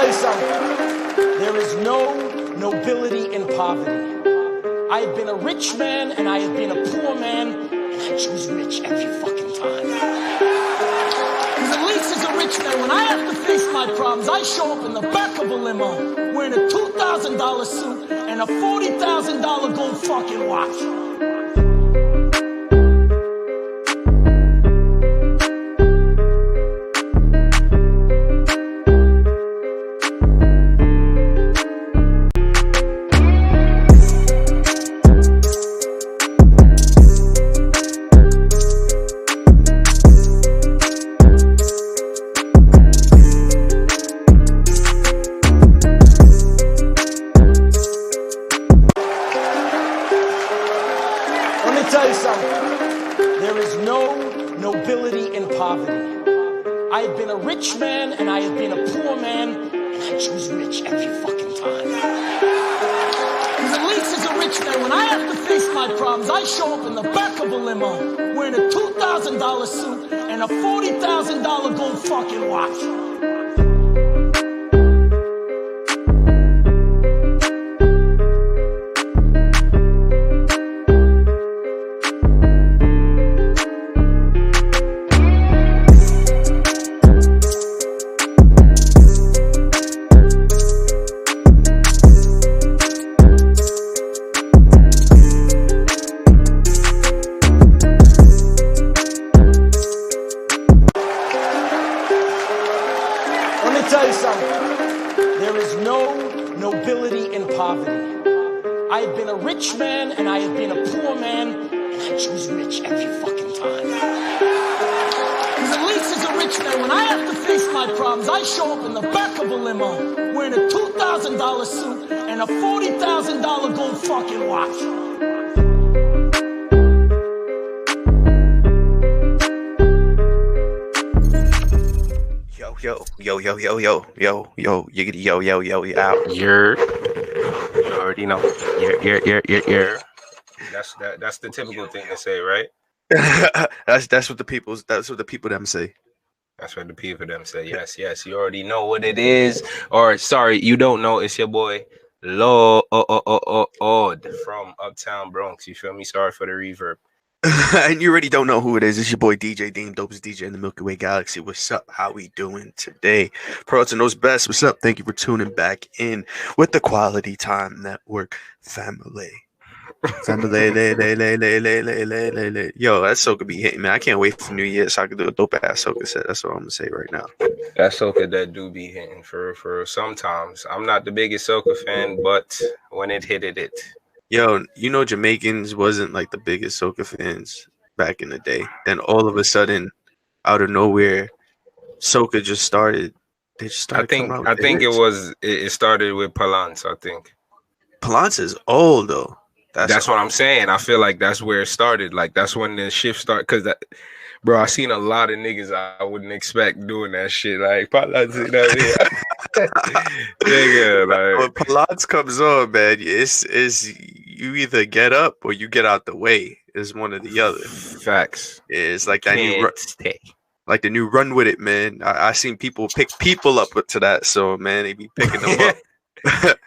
tell you something. There is no nobility in poverty. I have been a rich man and I have been a poor man, and I choose rich every fucking time. Because at least as a rich man, when I have to face my problems, I show up in the back of a limo wearing a $2,000 suit and a $40,000 gold fucking watch. Yo, out. You already know. Yeah. That's the typical thing to say, right? that's what the people them say. That's what the people them say. Yes. You already know what it is. Or sorry, you don't know. It's your boy LAUD from Uptown Bronx. You feel me? Sorry for the reverb. And you already don't know who it is. It's your boy DJ Deem, dopest DJ in the Milky Way galaxy. What's up? How we doing today? Pros and those best. What's up? Thank you for tuning back in with the Quality Time Network family. Yo, that soca be hitting, man. I can't wait for New Year so I can do a dope ass soca set. That's what I'm gonna say right now. That soca that do be hitting for sometimes. I'm not the biggest soca fan, but when it hit it. Yo, you know Jamaicans wasn't like the biggest soca fans back in the day. Then all of a sudden, out of nowhere, soca just started. They just started. I think it started with Palance. I think Palance is old though. That's what I'm saying. I feel like that's where it started. Like that's when the shift started. Cause bro, I seen a lot of niggas I wouldn't expect doing that shit. Like Palance, nigga, like when Palance comes on, man, it's you either get up or you get out the way. It's one or the other. Facts. It's like that like the new Run With It, man. I seen people pick people up to that song, man. They be picking them up.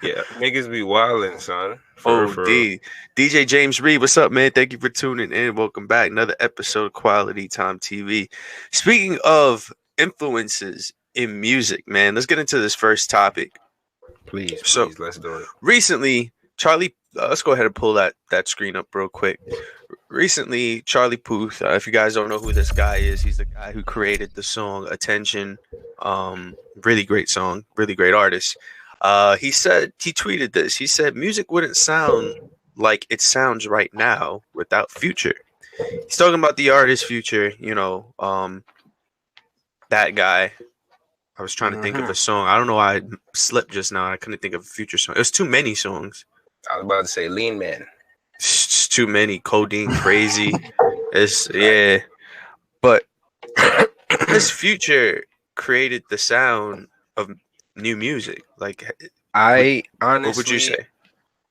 Yeah, niggas be wildin', son. DJ James Reed, what's up, man? Thank you for tuning in. Welcome back. Another episode of Quality Time TV. Speaking of influences in music, man, let's get into this first topic. Please, let's do it. Recently, Charlie, let's go ahead and pull that screen up real quick. Recently, Charlie Puth, if you guys don't know who this guy is, he's the guy who created the song Attention. Really great song, really great artist. He tweeted this. He said, music wouldn't sound like it sounds right now without Future. He's talking about the artist Future, that guy. I was trying to think of a song. I don't know why I slipped just now. I couldn't think of a Future song. There's too many songs. I was about to say Lean Man. It's too many. Codeine Crazy. Yeah. But this Future created the sound of new music. Like, I honestly, what would you say?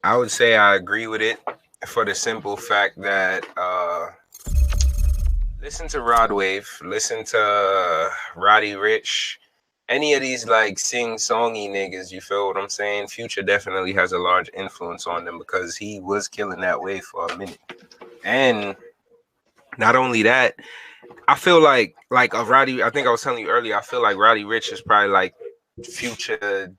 I would say I agree with it for the simple fact that listen to Rod Wave, listen to Roddy Ricch, any of these like sing-songy niggas, you feel what I'm saying? Future definitely has a large influence on them because he was killing that wave for a minute. And not only that, I feel like a Roddy, I think I was telling you earlier, I feel like Roddy Ricch is probably like Future,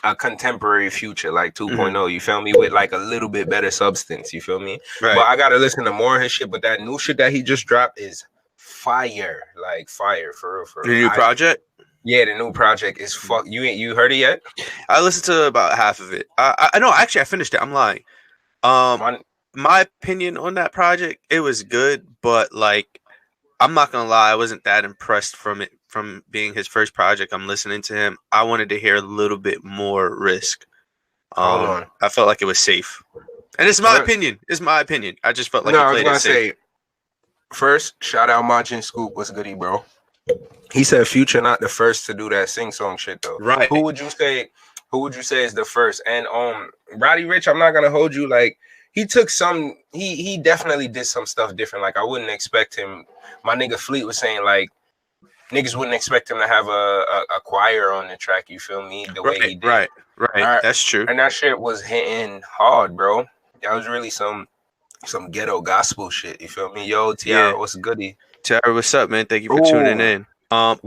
a contemporary Future, like 2.0, you feel me? With like a little bit better substance, you feel me? Right. But I gotta listen to more of his shit, but that new shit that he just dropped is fire. Like fire, for real, for real. The new project? Yeah, the new project is fuck. You heard it yet? I listened to about half of it. I know, actually, I finished it. I'm lying. My opinion on that project, it was good, but like, I'm not gonna lie, I wasn't that impressed from it, from being his first project. I'm listening to him. I wanted to hear a little bit more Risk. Hold on. I felt like it was safe, and it's my opinion. It's my opinion. I just felt like I was he played gonna it safe. say, first, shout out Majin Scoop. What's goody, bro? He said Future not the first to do that sing song shit though. Right. Who would you say is the first? And Roddy Ricch, I'm not gonna hold you, like he took some, he definitely did some stuff different. Like I wouldn't expect him. My nigga Fleet was saying like niggas wouldn't expect him to have a choir on the track, you feel me? The way he did. Right. That's true. And that shit was hitting hard, bro. That was really some ghetto gospel shit, you feel me? Yo, Tiara, what's goody? Tiara, what's up, man? Thank you for tuning in. I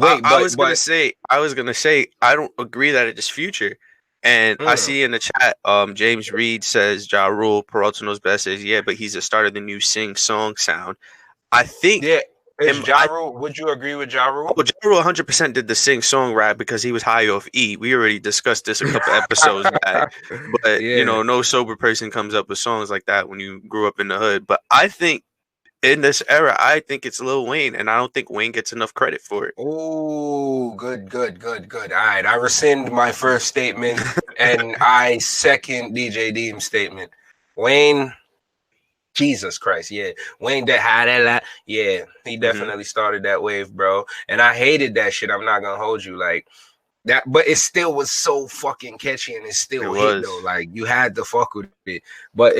was gonna say I don't agree that it is Future. And I see in the chat, James Reed says Ja Rule, Peralta knows best, says but he's the start of the new sing song sound. I think Ja Rule, would you agree with Ja Rule? Ja Rule 100% did the sing song rap because he was high off E. We already discussed this a couple episodes back. But you know, no sober person comes up with songs like that when you grew up in the hood. But I think in this era, I think it's Lil Wayne, and I don't think Wayne gets enough credit for it. Oh, good. All right, I rescind my first statement, and I second DJ Deem's statement. Wayne, Jesus Christ, Wayne that had that, he definitely started that wave, bro. And I hated that shit. I'm not gonna hold you like that, but it still was so fucking catchy, and it still hit though. Like you had to fuck with it, but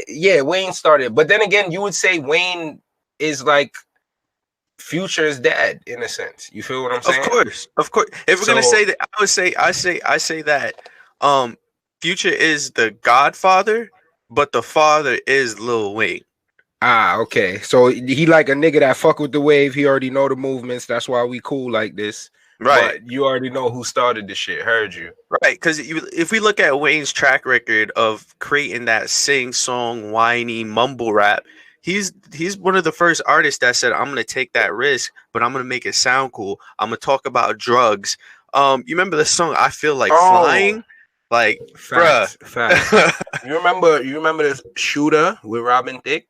Wayne started. But then again, you would say Wayne is like Future's dad in a sense. You feel what I'm saying? Of course. If we're gonna say that, I say that Future is the godfather, but the father is Lil Wayne. Ah, okay. So he like a nigga that fuck with the wave. He already know the movements. That's why we cool like this. Right. But you already know who started the shit. Heard you. Right. Because if we look at Wayne's track record of creating that sing-song, whiny, mumble rap, he's one of the first artists that said, I'm going to take that risk, but I'm going to make it sound cool. I'm going to talk about drugs. You remember the song, I Feel Like Flying? Like, fact. You remember the Shooter with Robin Thicke?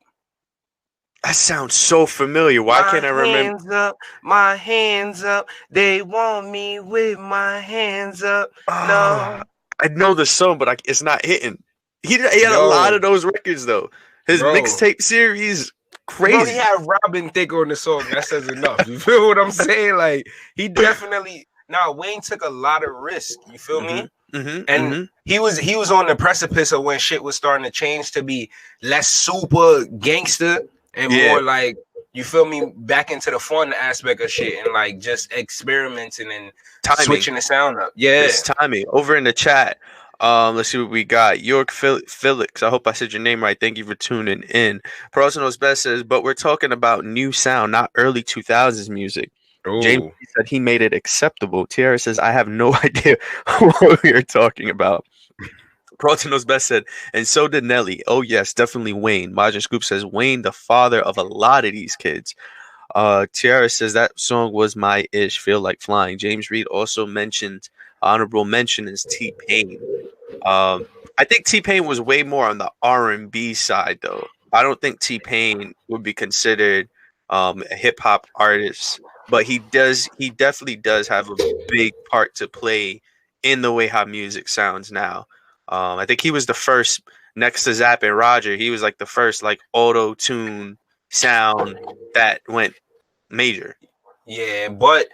That sounds so familiar. Why can't I remember? My hands up. They want me with my hands up. No. I know the song, but it's not hitting. He had a lot of those records, though. His mixtape series, crazy. Bro, he had Robin Thicke on the song. That says enough. You feel what I'm saying? Like, he definitely... Now, Wayne took a lot of risk. You feel me? And he was on the precipice of when shit was starting to change to be less super gangster and more like, you feel me, back into the fun aspect of shit and like just experimenting and switching the sound up. It's timing. Over in the chat, let's see what we got. York Felix, I hope I said your name right. Thank you for tuning in. Peralta knows best says, but we're talking about new sound, not early 2000s music. Ooh. James said he made it acceptable. Tiara says, I have no idea what we are talking about. Peralta knows best said, and so did Nelly. Oh, yes, definitely Wayne. Majin Scoop says, Wayne, the father of a lot of these kids. Tiara says, that song was my ish, Feel Like Flying. James Reed also mentioned, honorable mention is T-Pain. I think T-Pain was way more on the R&B side, though. I don't think T-Pain would be considered a hip-hop artist. But he definitely does have a big part to play in the way how music sounds now. I think he was the first, next to Zapp and Roger, he was like the first like auto-tune sound that went major. Yeah, but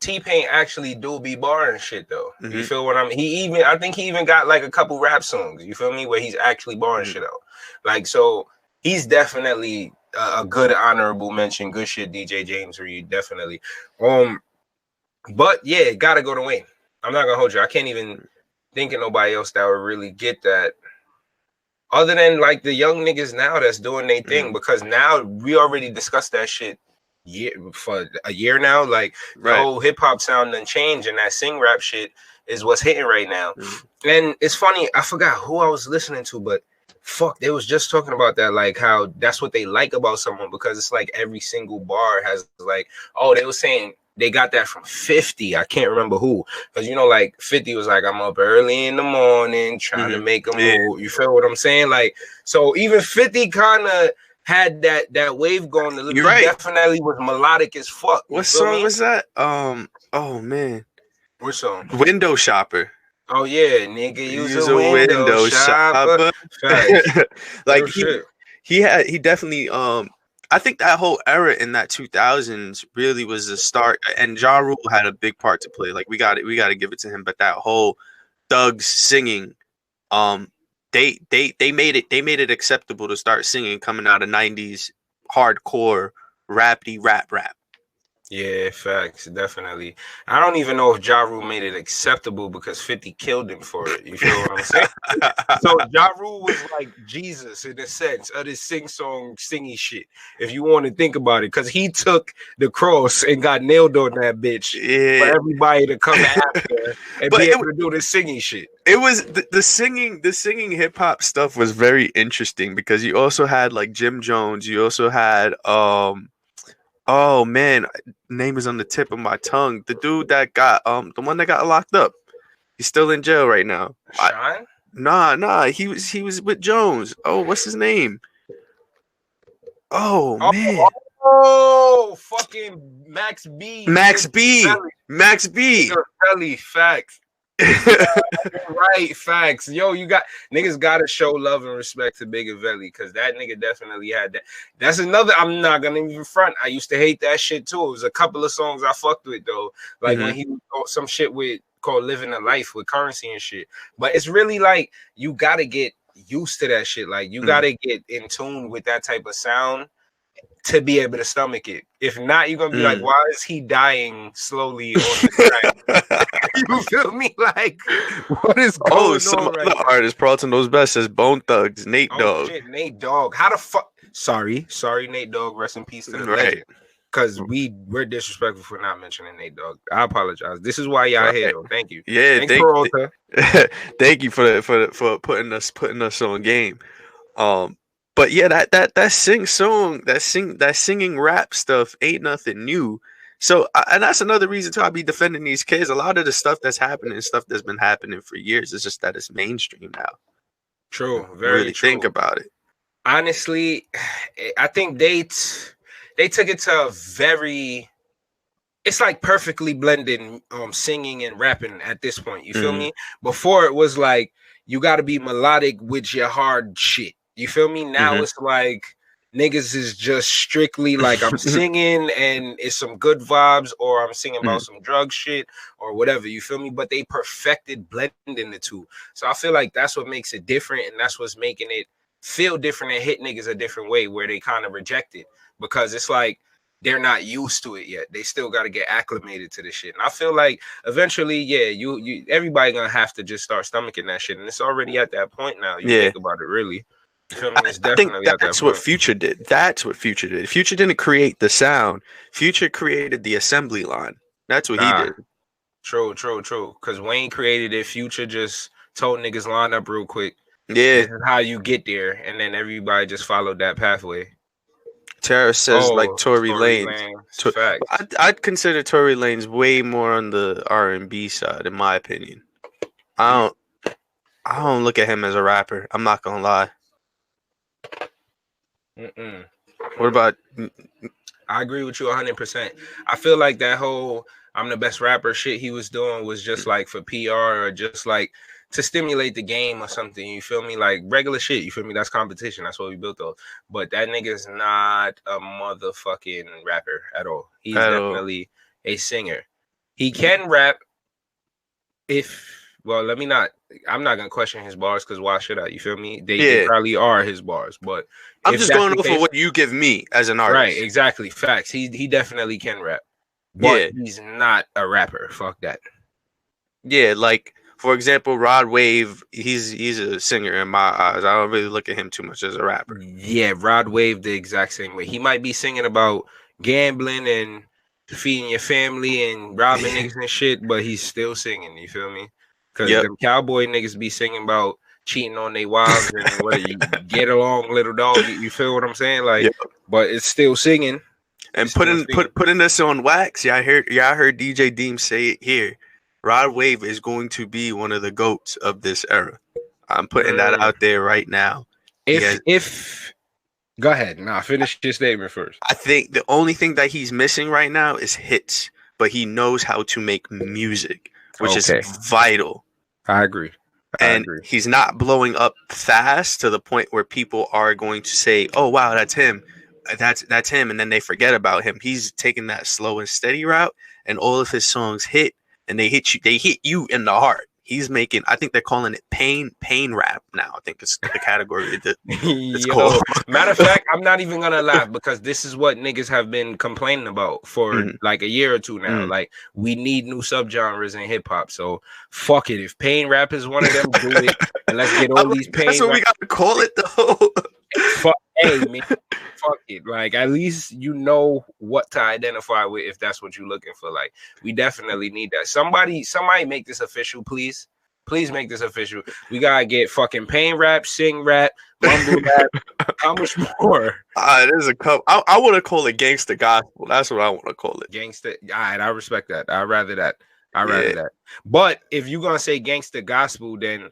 T-Pain actually do be barring shit though. You feel what I mean? I think he even got like a couple rap songs, you feel me, where he's actually barring shit out. Like, so he's definitely a good honorable mention. Good shit, DJ James Reed, definitely. But yeah, gotta go to Wayne. I'm not gonna hold you. I can't even think of nobody else that would really get that. Other than like the young niggas now that's doing their thing, because now we already discussed that shit for a year now. Like the whole hip hop sound done change, and that sing rap shit is what's hitting right now. And it's funny, I forgot who I was listening to, but fuck, they was just talking about that, like how that's what they like about someone, because it's like every single bar has like, oh, they were saying they got that from 50. I can't remember who, because you know, like 50 was like, I'm up early in the morning trying to make a move. You feel what I'm saying? Like, so even 50 kind of had that wave going. You're right. Definitely was melodic as fuck. What song was that? Oh man, what song? Window Shopper. Oh yeah, nigga, use a window shopper. Like he definitely I think that whole era in that 2000s really was the start, and Ja Rule had a big part to play. Like we got to give it to him. But that whole thugs singing, they made it acceptable to start singing coming out of 90s hardcore rap. Yeah, facts, definitely. I don't even know if Ja Rule made it acceptable because 50 killed him for it. You feel what I'm saying? So Ja Rule was like Jesus in a sense of this sing-song, singy shit, if you want to think about it, because he took the cross and got nailed on that bitch for everybody to come after and be able to do the singing shit. It was the singing hip hop stuff was very interesting because you also had like Jim Jones, you also had oh man, name is on the tip of my tongue. The dude that got the one that got locked up. He's still in jail right now. Sean? Nah. He was with Jones. Oh, what's his name? Oh man. Oh, fucking Max B. Max B. Belly, facts. Right, facts. Yo, you got niggas gotta show love and respect to Big and Velly, because that nigga definitely had that. That's another, I'm not gonna even front. I used to hate that shit too. It was a couple of songs I fucked with though. Like when he some shit with called Living a Life with Currency and shit. But it's really like you gotta get used to that shit. Like you gotta get in tune with that type of sound to be able to stomach it. If not, you're gonna be like, why is he dying slowly on the track? You feel me? Like, what is going on? Some right other artist, Carlton knows best, says Bone Thugs, Nate Dogg. Shit, Nate Dogg. How the fuck? Sorry, Nate Dogg. Rest in peace to the legend. Because we're disrespectful for not mentioning Nate Dogg. I apologize. This is why y'all here, though. Thank you. Yeah, thank you for putting us on game. But yeah, that singing rap stuff ain't nothing new. So, and that's another reason too I be defending these kids. A lot of the stuff that's happening, stuff that's been happening for years, it's just that it's mainstream now. True, very really true. Think about it. Honestly, I think they took it to a very. It's like perfectly blending singing and rapping at this point. You feel me? Before it was like you got to be melodic with your hard shit. You feel me? Now it's like niggas is just strictly like I'm singing and it's some good vibes, or I'm singing about some drug shit or whatever. You feel me? But they perfected blending the two. So I feel like that's what makes it different, and that's what's making it feel different and hit niggas a different way, where they kind of reject it because it's like they're not used to it yet. They still got to get acclimated to this shit. And I feel like eventually, yeah, you everybody gonna have to just start stomaching that shit, and it's already at that point now. You think about it, really. I think that's what Future did. Future didn't create the sound. Future created the assembly line. That's what he did. True. Because Wayne created it. Future just told niggas line up real quick. Yeah. This is how you get there. And then everybody just followed that pathway. Tara says like Tory Lanez. I'd consider Tory Lanez way more on the R&B side, in my opinion. I don't look at him as a rapper. I'm not gonna lie. What about? I agree with you 100%. I feel like that whole "I'm the best rapper" shit he was doing was just like for PR, or just like to stimulate the game or something. You feel me? Like regular shit. You feel me? That's competition. That's what we built though. But that nigga's not a motherfucking rapper at all. He's definitely a singer. He can rap. I'm not gonna question his bars, because why should I? You feel me? They probably are his bars, but I'm just going off of what you give me as an artist. Right, exactly. Facts. He definitely can rap. but Yeah. he's not a rapper. Fuck that. Yeah, like for example, Rod Wave, he's a singer in my eyes. I don't really look at him too much as a rapper. Yeah, Rod Wave the exact same way. He might be singing about gambling and feeding your family and robbing niggas and shit, but he's still singing. You feel me? Because Yep. them cowboy niggas be singing about cheating on their wives and what you get along, little dog. You feel what I'm saying? Like, Yep. but it's still singing. And putting this on wax, I heard DJ Deem say it here. Rod Wave is going to be one of the GOATs of this era. I'm putting that out there right now. If go ahead, finish your statement first. I think the only thing that he's missing right now is hits, but he knows how to make music, which is vital. I agree. He's not blowing up fast to the point where people are going to say, "Oh wow, that's him." That's him, and then they forget about him. He's taking that slow and steady route, and all of his songs hit, and they hit you in the heart. He's making, I think they're calling it pain rap now. I think it's the category that it's called. Matter of fact, I'm not even gonna laugh because this is what niggas have been complaining about for like a year or two now. Like, we need new subgenres in hip hop. So fuck it. If pain rap is one of them, do it, and let's get all these pain. That's what we gotta call it though. Hey man, fuck it. Like, at least you know what to identify with if that's what you're looking for. Like, we definitely need that. Somebody make this official, please. Please make this official. We gotta get fucking pain rap, sing rap, mumble rap. How much more? There's a couple. I want to call it gangsta gospel. That's what I want to call it. Gangsta. All right, I respect that. I'd rather that. That. But if you're gonna say gangsta gospel, then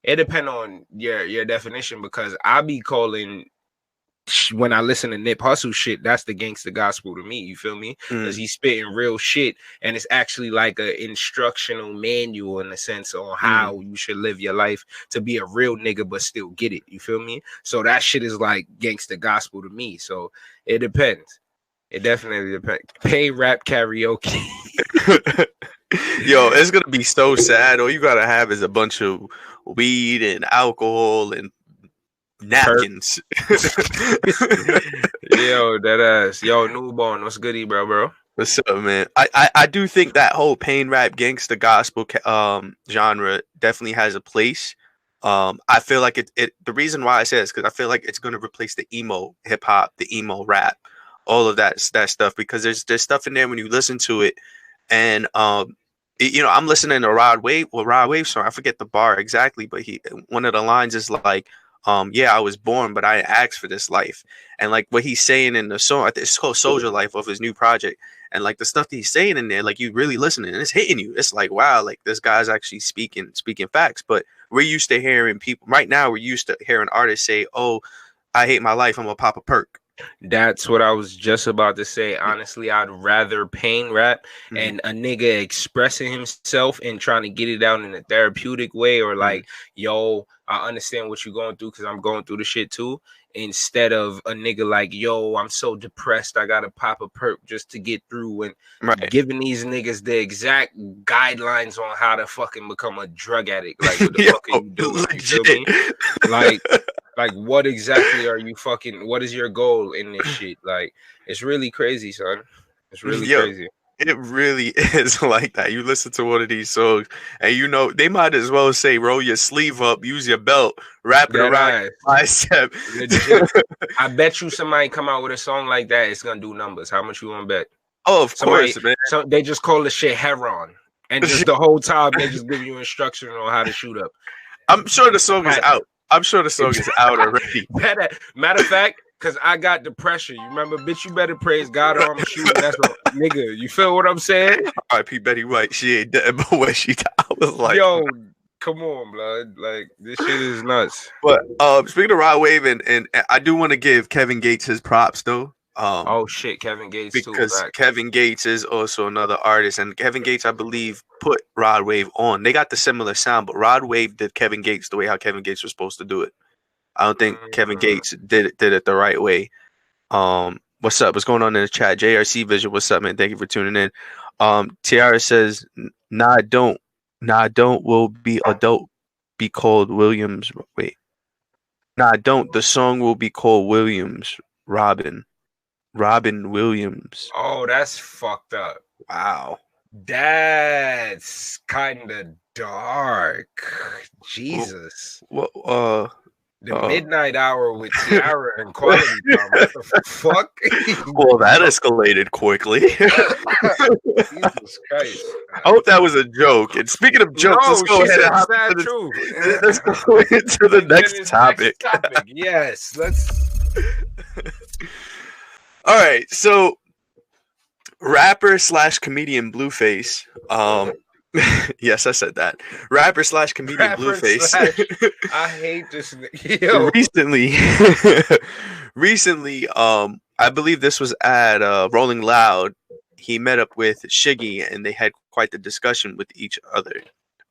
it depends on your definition, because I be calling, when I listen to Nip Hussle shit, that's the gangster gospel to me. You feel me? Because he's spitting real shit, and it's actually like an instructional manual in a sense on how you should live your life to be a real nigga but still get it. You feel me? So that shit is like gangster gospel to me. So it depends. It definitely depends. Pay rap karaoke. Yo, it's gonna be so sad. All you gotta have is a bunch of weed and alcohol and napkins. Yo, that ass. Yo, newborn, what's goody, bro? What's up, man? I do think that whole pain rap gangsta gospel genre definitely has a place. I feel like it the reason why I say this, because I feel like it's gonna replace the emo hip hop, the emo rap, all of that stuff, because there's stuff in there when you listen to it, and I'm listening to Rod Wave song. I forget the bar exactly, but one of the lines is like, I was born, but I asked for this life. And like what he's saying in the song, it's called Soldier Life of his new project. And like the stuff that he's saying in there, like you really listening and it's hitting you. It's like, wow, like this guy's actually speaking facts. But we're used to hearing people right now. We're used to hearing artists say, "Oh, I hate my life. I'm gonna pop a perk." That's what I was just about to say. Honestly, I'd rather pain rap and a nigga expressing himself and trying to get it out in a therapeutic way, or like, yo, I understand what you're going through because I'm going through the shit too. Instead of a nigga like, yo, I'm so depressed, I gotta pop a perk just to get through, and giving these niggas the exact guidelines on how to fucking become a drug addict. Like, what the fuck are you doing? You feel me? Like, what exactly are you fucking, what is your goal in this shit? Like, it's really crazy, son. It's really crazy. It really is like that. You listen to one of these songs, and they might as well say, roll your sleeve up, use your belt, wrap it around your bicep. I bet you somebody come out with a song like that, it's gonna do numbers. How much you want to bet? Oh, of course, man. So they just call the shit heron, and just the whole time they just give you instruction on how to shoot up. I'm sure the song is out. Already. Matter of fact, because I got depression. You remember, bitch, you better praise God or I'm shooting. That's a nigga. You feel what I'm saying? R.I.P. Betty White. She ain't dead, but when she died, I was like, yo, come on, blood. Like, this shit is nuts. But speaking of Rod Wave, and I do want to give Kevin Gates his props, though. Oh shit, Kevin Gates because too. Kevin Gates is also another artist, and Kevin Gates, I believe, put Rod Wave on. They got the similar sound, but Rod Wave did Kevin Gates the way how Kevin Gates was supposed to do it. I don't think Kevin Gates did it the right way. What's up? What's going on in the chat? JRC Vision, what's up, man? Thank you for tuning in. Tiara says, "Nah, don't will be adult be called Williams." Wait, nah, don't. The song will be called Williams Robin. Robin Williams. Oh, that's fucked up. Wow. That's kind of dark. Jesus. Well, The midnight hour with Tiara and Quality Time. What the fuck? well, that escalated quickly. Jesus Christ. I hope that was a joke. And speaking of jokes, let's go ahead and hop into let's go into the next topic. Yes, let's. All right, so rapper / comedian Blueface. Yes, I said that. Rapper / comedian Blueface. I hate this nigga. Yo. Recently, I believe this was at Rolling Loud. He met up with Shiggy, and they had quite the discussion with each other.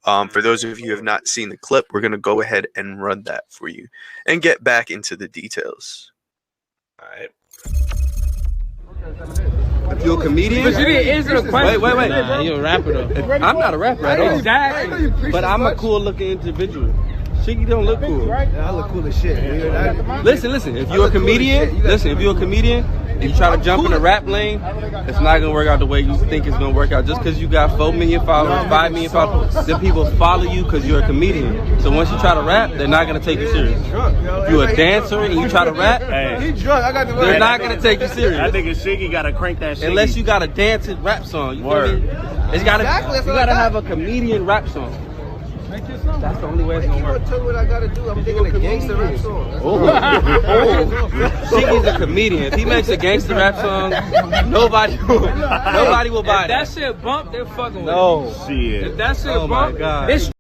For those of you who have not seen the clip, we're gonna go ahead and run that for you and get back into the details. All right. If you're a comedian, But you didn't answer the question. Wait. Nah, you're a rapper though. I'm not a rapper at all. Exactly. But I'm a cool looking individual. Shiggy don't look cool. I look cool as shit. Listen. If you're a comedian, and you try to jump in the rap lane, it's not gonna work out the way you think it's gonna work out. Just because you got 4 million followers, 5 million followers, the people follow you because you're a comedian. So once you try to rap, they're not gonna take you serious. If you're a dancer and you try to rap, they're not gonna take you serious. I think Shiggy gotta crank that shit. Unless you got a dancing rap song. You know what I mean? You gotta have a comedian rap song. That's the only way it's gonna work. Tell me what I gotta do. I'm thinking a gangster rap song. Shiggy's a comedian. If he makes a gangster rap song, nobody will buy If that shit bump, they're fucking with No. it. Shit. If that shit Oh my bump, God. this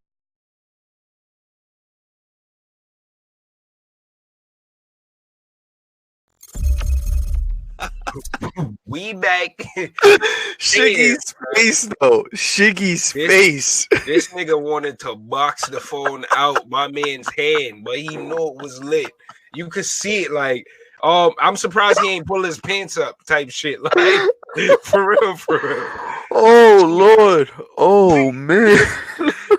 We back. Shiggy's face, though. Shiggy's face. This nigga wanted to box the phone out my man's hand, but he knew it was lit. You could see it, like, I'm surprised he ain't pull his pants up type shit. Like, for real. Oh, Lord. Oh, man.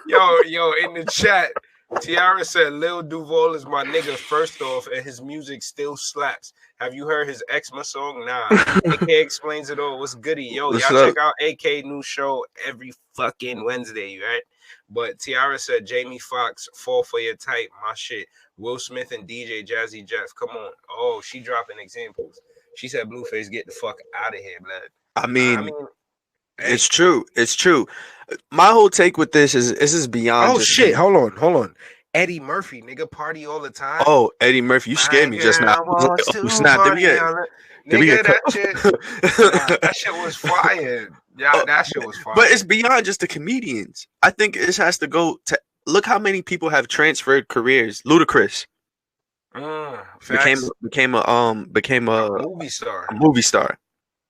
Yo, in the chat, Tiara said Lil Duval is my nigga first off, and his music still slaps. Have you heard his Xmas song? Nah. AK explains it all. What's goody? Yo, What's y'all up? check out AK new show every fucking Wednesday, right? But Tiara said Jamie Foxx, Fall for Your Type, my shit. Will Smith and DJ Jazzy Jeff. Come on. Oh, she dropping examples. She said Blueface, get the fuck out of here, blood. I mean, it's true. It's true. My whole take with this is beyond. Oh just shit! Hold on. Eddie Murphy, nigga, party all the time. Oh, Eddie Murphy, you scared me just now. Oh, snap! Did we get that shit? That shit was fire. Yeah, that shit was fire. But it's beyond just the comedians. I think this has to go to look how many people have transferred careers. Ludacris became a movie star. movie star.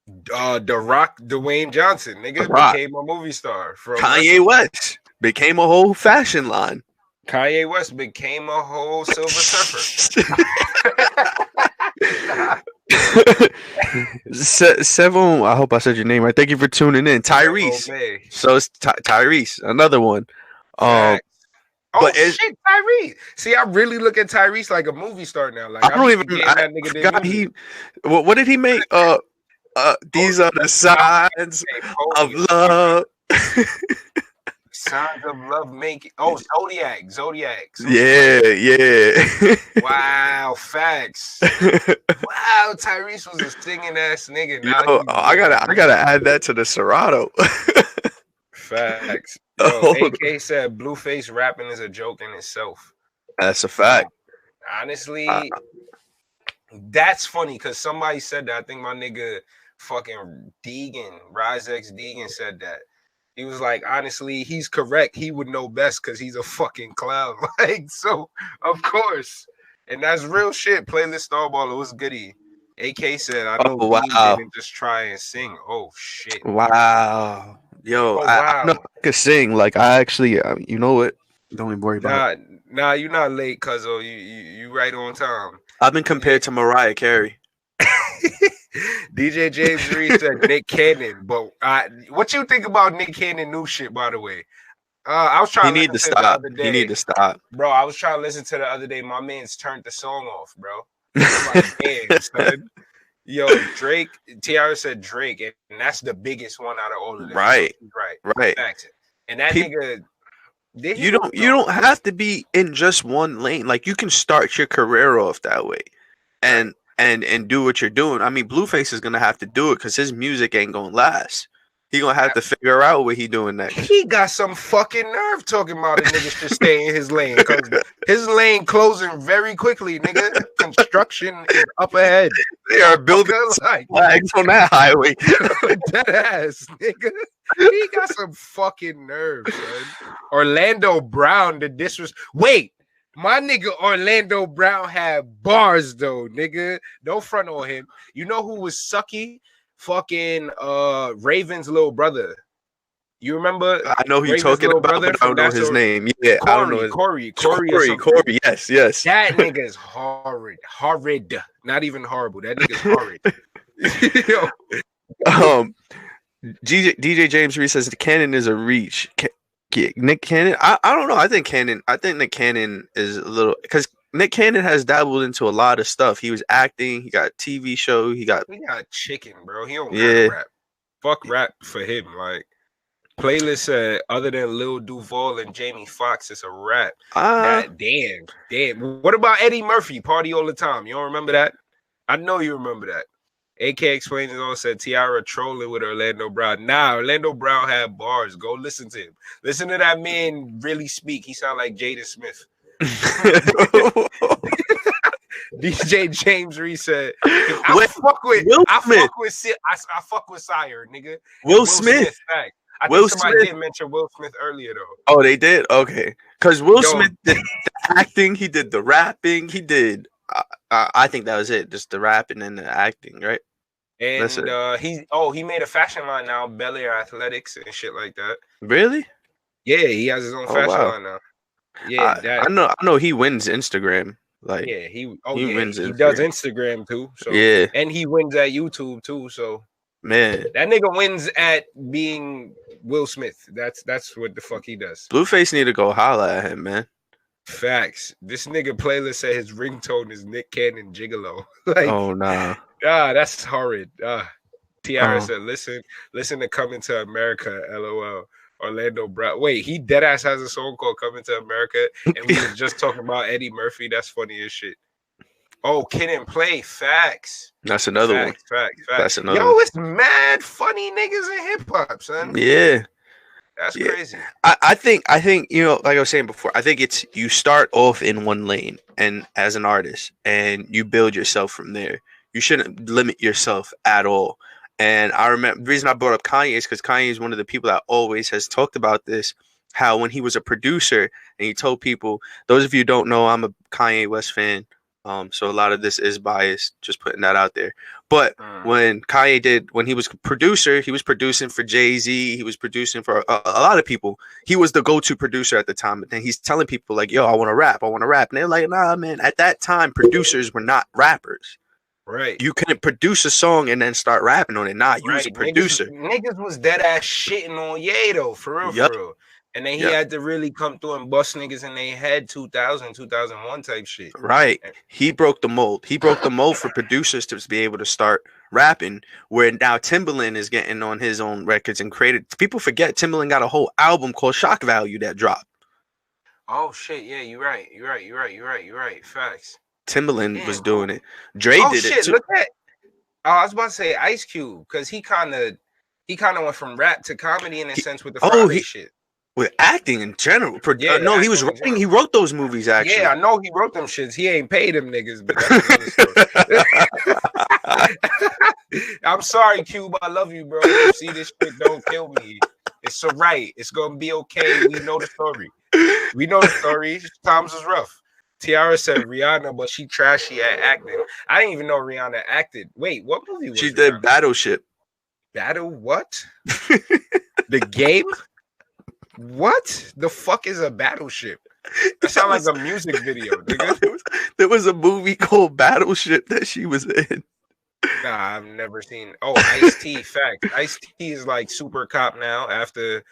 The Rock, Dwayne Johnson, nigga, became a movie star. From Kanye West became a whole fashion line. Kanye West became a whole Silver Surfer. Seven, I hope I said your name right. Thank you for tuning in, Tyrese. So it's Tyrese, another one. Oh shit, Tyrese! See, I really look at Tyrese like a movie star now. Like I don't even. I forgot he. What did he make? These are the signs of love. Signs of love making. Oh, Zodiac. Yeah. Wow, facts. Wow, Tyrese was a singing ass nigga. Now I gotta add that to the Serato. Facts. Yo, AK said Blueface rapping is a joke in itself. That's a fact. Honestly, that's funny because somebody said that. I think my nigga fucking Deegan, Rise X Deegan said that. He was like, honestly, he's correct. He would know best because he's a fucking clown. Like, so, of course. And that's real shit. Playlist Starballer was goody. AK said, I know Deem didn't just try and sing. Oh, shit. Wow. Yo, I know I could sing. Like, I actually, you know what? Don't even worry about it. Nah, you're not late, cuzzo. You right on time. I've been compared to Mariah Carey. DJ James Reed said Nick Cannon, but what you think about Nick Cannon new shit? By the way, I was trying. He need to stop, bro. I was trying to listen to the other day. My man's turned the song off, bro. I'm like, damn, son. Yo, Drake, Tiara said Drake, and that's the biggest one out of all of them. Right. Right. Facts. And that nigga, you don't have to be in just one lane. Like, you can start your career off that way, and do what you're doing. I mean, Blueface is gonna have to do it because his music ain't gonna last. He gonna have to figure out what he doing next. He got some fucking nerve talking about a nigga should stay in his lane because his lane closing very quickly, nigga. Construction is up ahead. They are building like flags on that highway. That ass, nigga. He got some fucking nerve, son. Orlando Brown, wait, my nigga Orlando Brown had bars though, nigga. Don't front on him. You know who was sucky? Fucking Raven's little brother. You remember? I know who you're talking about, but I don't know his name. Yeah, I don't know. Corey. Yes. That nigga's horrid. Not even horrible. That nigga's horrid. Yo. DJ James Reese says the Cannon is a reach. Nick Cannon. I don't know. I think Nick Cannon is a little, because Nick Cannon has dabbled into a lot of stuff. He was acting. He got a TV show. He got chicken, bro. He don't got rap. Fuck rap for him. Like, playlist said, other than Lil Duval and Jamie Foxx, it's a rap. Damn. What about Eddie Murphy? Party all the time. You don't remember that? I know you remember that. AK Explains It All said Tiara trolling with Orlando Brown. Nah, Orlando Brown had bars. Go listen to him. Listen to that man really speak. He sound like Jaden Smith. DJ James Reese said, I fuck with Sire, nigga. Will Smith. I think somebody did mention Will Smith earlier though. Oh, they did? Okay. Because Will Smith did the acting, he did the rapping, he did I think that was it. Just the rapping and the acting, right? And he made a fashion line now, Bel Air Athletics and shit like that. Really? Yeah, he has his own fashion line now. Yeah, I know he wins Instagram. Like, yeah, he wins. He does Instagram too. So yeah, and he wins at YouTube too. So man, that nigga wins at being Will Smith. That's what the fuck he does. Blueface need to go holla at him, man. Facts. This nigga playlist said his ringtone is Nick Cannon Gigolo. Like, oh nah. That's horrid. Tiara said, listen to Coming to America, LOL. Orlando Brown. Wait, he deadass has a song called Coming to America, and we was just talking about Eddie Murphy. That's funny as shit. Oh, Kid and Play. Facts. That's another one. Facts. That's another one. It's mad funny niggas in hip hop, son. Yeah. That's crazy. I think, you know, like I was saying before, I think it's, you start off in one lane and as an artist and you build yourself from there. You shouldn't limit yourself at all. And I remember the reason I brought up Kanye is because Kanye is one of the people that always has talked about this, how when he was a producer and he told people, those of you who don't know, I'm a Kanye West fan. So a lot of this is biased, just putting that out there. But when he was a producer, he was producing for Jay-Z. He was producing for a lot of people. He was the go-to producer at the time. But then he's telling people like, yo, I want to rap. And they're like, nah, man. At that time, producers were not rappers. Right. You couldn't produce a song and then start rapping on it. Nah, you was a producer. Niggas was dead ass shitting on Ye though, for real, for real. And then he had to really come through and bust niggas in their head 2000, 2001 type shit. Right. He broke the mold. He broke the mold for producers to be able to start rapping, where now Timbaland is getting on his own records and created. People forget Timbaland got a whole album called Shock Value that dropped. Oh shit, yeah, you're right. Facts. Timbaland was doing it. Dre did it too. Look at. I was about to say Ice Cube, because he kind of went from rap to comedy in a sense with the Friday shit. With acting in general. No, he was writing. He wrote those movies, actually. Yeah, I know he wrote them shits. He ain't paid them niggas, but that's another story. I'm sorry, Cube. I love you, bro. You see this shit, don't kill me. It's all right. It's going to be okay. We know the story. Times is rough. Tiara said Rihanna, but she trashy at acting. I didn't even know Rihanna acted. Wait, what movie was she did? Rihanna? Battleship. Battle what? The game? What the fuck is a battleship? That sounds like a music video, nigga. There was a movie called Battleship that she was in. Nah, I've never seen. Oh, Ice-T. Fact. Ice-T is like super cop now after,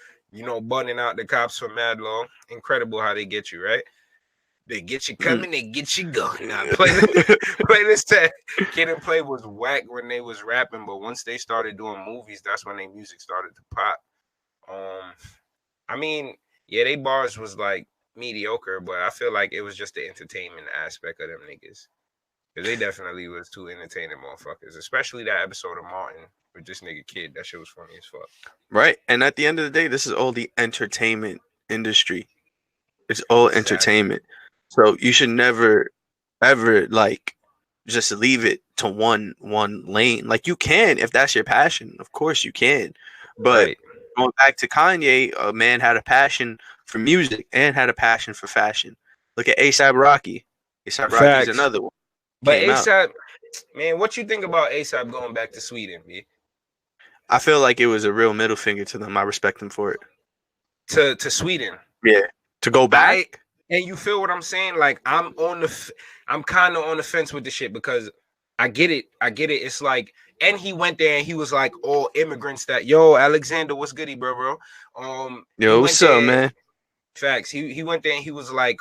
bunning out the cops for mad long. Incredible how they get you, right? They get you coming, they get you going. Nah, playlist that Kid and Play was whack when they was rapping, but once they started doing movies, that's when their music started to pop. I mean, yeah, they bars was like mediocre, but I feel like it was just the entertainment aspect of them niggas. Cause they definitely was two entertaining motherfuckers, especially that episode of Martin with this nigga Kid. That shit was funny as fuck. Right. And at the end of the day, this is all the entertainment industry. It's all entertainment. So you should never ever like just leave it to one lane. Like you can if that's your passion. Of course you can. But going back to Kanye, a man had a passion for music and had a passion for fashion. Look at A$AP Rocky. A$AP Rocky's another one. But A$AP, man, what you think about A$AP going back to Sweden, B? I feel like it was a real middle finger to them. I respect them for it. To Sweden. Yeah. To go back. And you feel what I'm saying? Like I'm kind of on the fence with this shit because I get it. It's like, and he went there and he was like all immigrants that, yo, Alexander, what's goody, bro? Yo, what's up, man? Facts. He went there and he was like,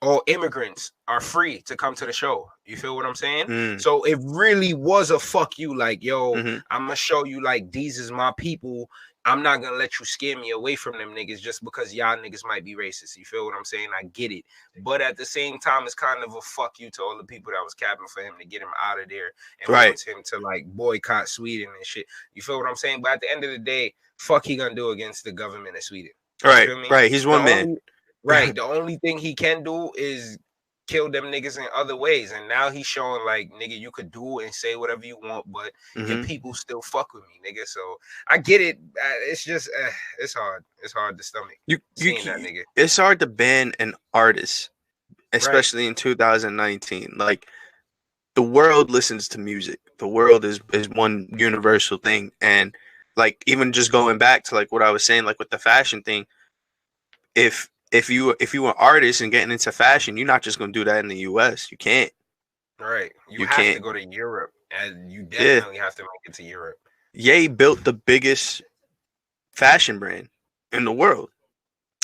all immigrants are free to come to the show. You feel what I'm saying? So it really was a fuck you, like, yo, I'm gonna show you like these is my people. I'm not gonna let you scare me away from them niggas just because y'all niggas might be racist. You feel what I'm saying? I get it. But at the same time, it's kind of a fuck you to all the people that was capping for him to get him out of there and wants him to like boycott Sweden and shit. You feel what I'm saying? But at the end of the day, fuck he gonna do against the government of Sweden. Right. He's one man. Right. The only thing he can do is kill them niggas in other ways. And now he's showing like, nigga, you could do and say whatever you want, but your people still fuck with me, nigga. So I get it. It's just, it's hard. It's hard to stomach. Seeing that nigga. It's hard to ban an artist, especially in 2019. Like, the world listens to music. The world is one universal thing. And like, even just going back to like what I was saying, like with the fashion thing, if you an artist and getting into fashion, you're not just gonna do that in the US. You can't. Right. You have to go to Europe, and you definitely have to make it to Europe. Ye built the biggest fashion brand in the world.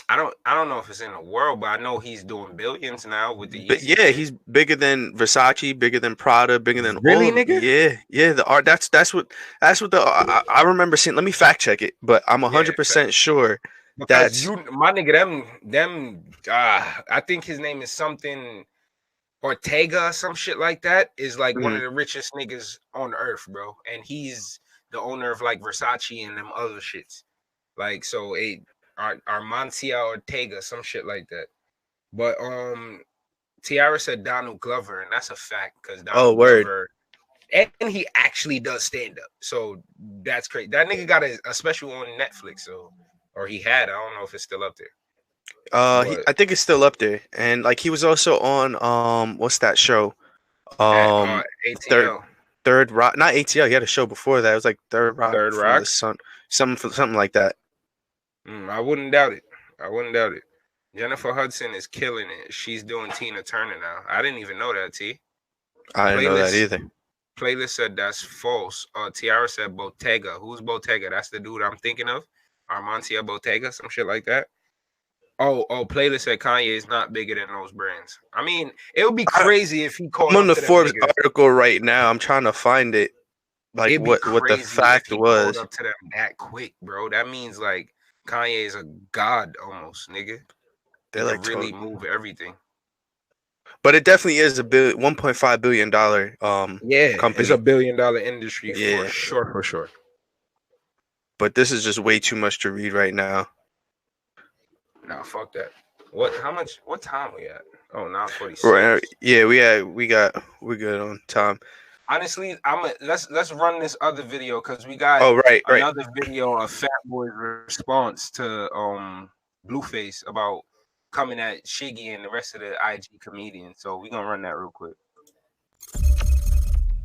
I don't know if it's in the world, but I know he's doing billions now with the But yeah, he's bigger than Versace, bigger than Prada, bigger than really, nigga. Yeah. The art. That's what the I remember seeing. Let me fact check it, but I'm 100% sure. Because my nigga, them. I think his name is something Ortega, some shit like that. Is like one of the richest niggas on earth, bro. And he's the owner of like Versace and them other shits. Like so, Armancia Ortega, some shit like that. But Tiara said Donald Glover, and that's a fact because Donald Glover, and he actually does stand up. So that's crazy. That nigga got a special on Netflix, so. Or he had. I don't know if it's still up there. I think it's still up there. And like he was also on what's that show? ATL. Third Rock. Not ATL. He had a show before that. It was like Third Rock. Third Rock. Something like that. I wouldn't doubt it. Jennifer Hudson is killing it. She's doing Tina Turner now. I didn't even know that, T. I didn't know that either. Playlist said that's false. Tiara said Bottega. Who's Bottega? That's the dude I'm thinking of. Armancia Bottega, some shit like that. Oh, Playlist said Kanye is not bigger than those brands. I mean, it would be crazy if he called. I'm on the Forbes article right now. I'm trying to find it. Like what the fact was. Up to them that quick, bro. That means like Kanye is a god almost, nigga. They like really move everything. But it definitely is $1.5 billion company. It's a $1 billion industry for sure. But this is just way too much to read right now. Nah, fuck that. What time we at? Oh, 9:46. Right, yeah, we're good on time. Honestly, let's run this other video because we got another video of Fat Boy's response to Blueface about coming at Shiggy and the rest of the IG comedians. So we're gonna run that real quick.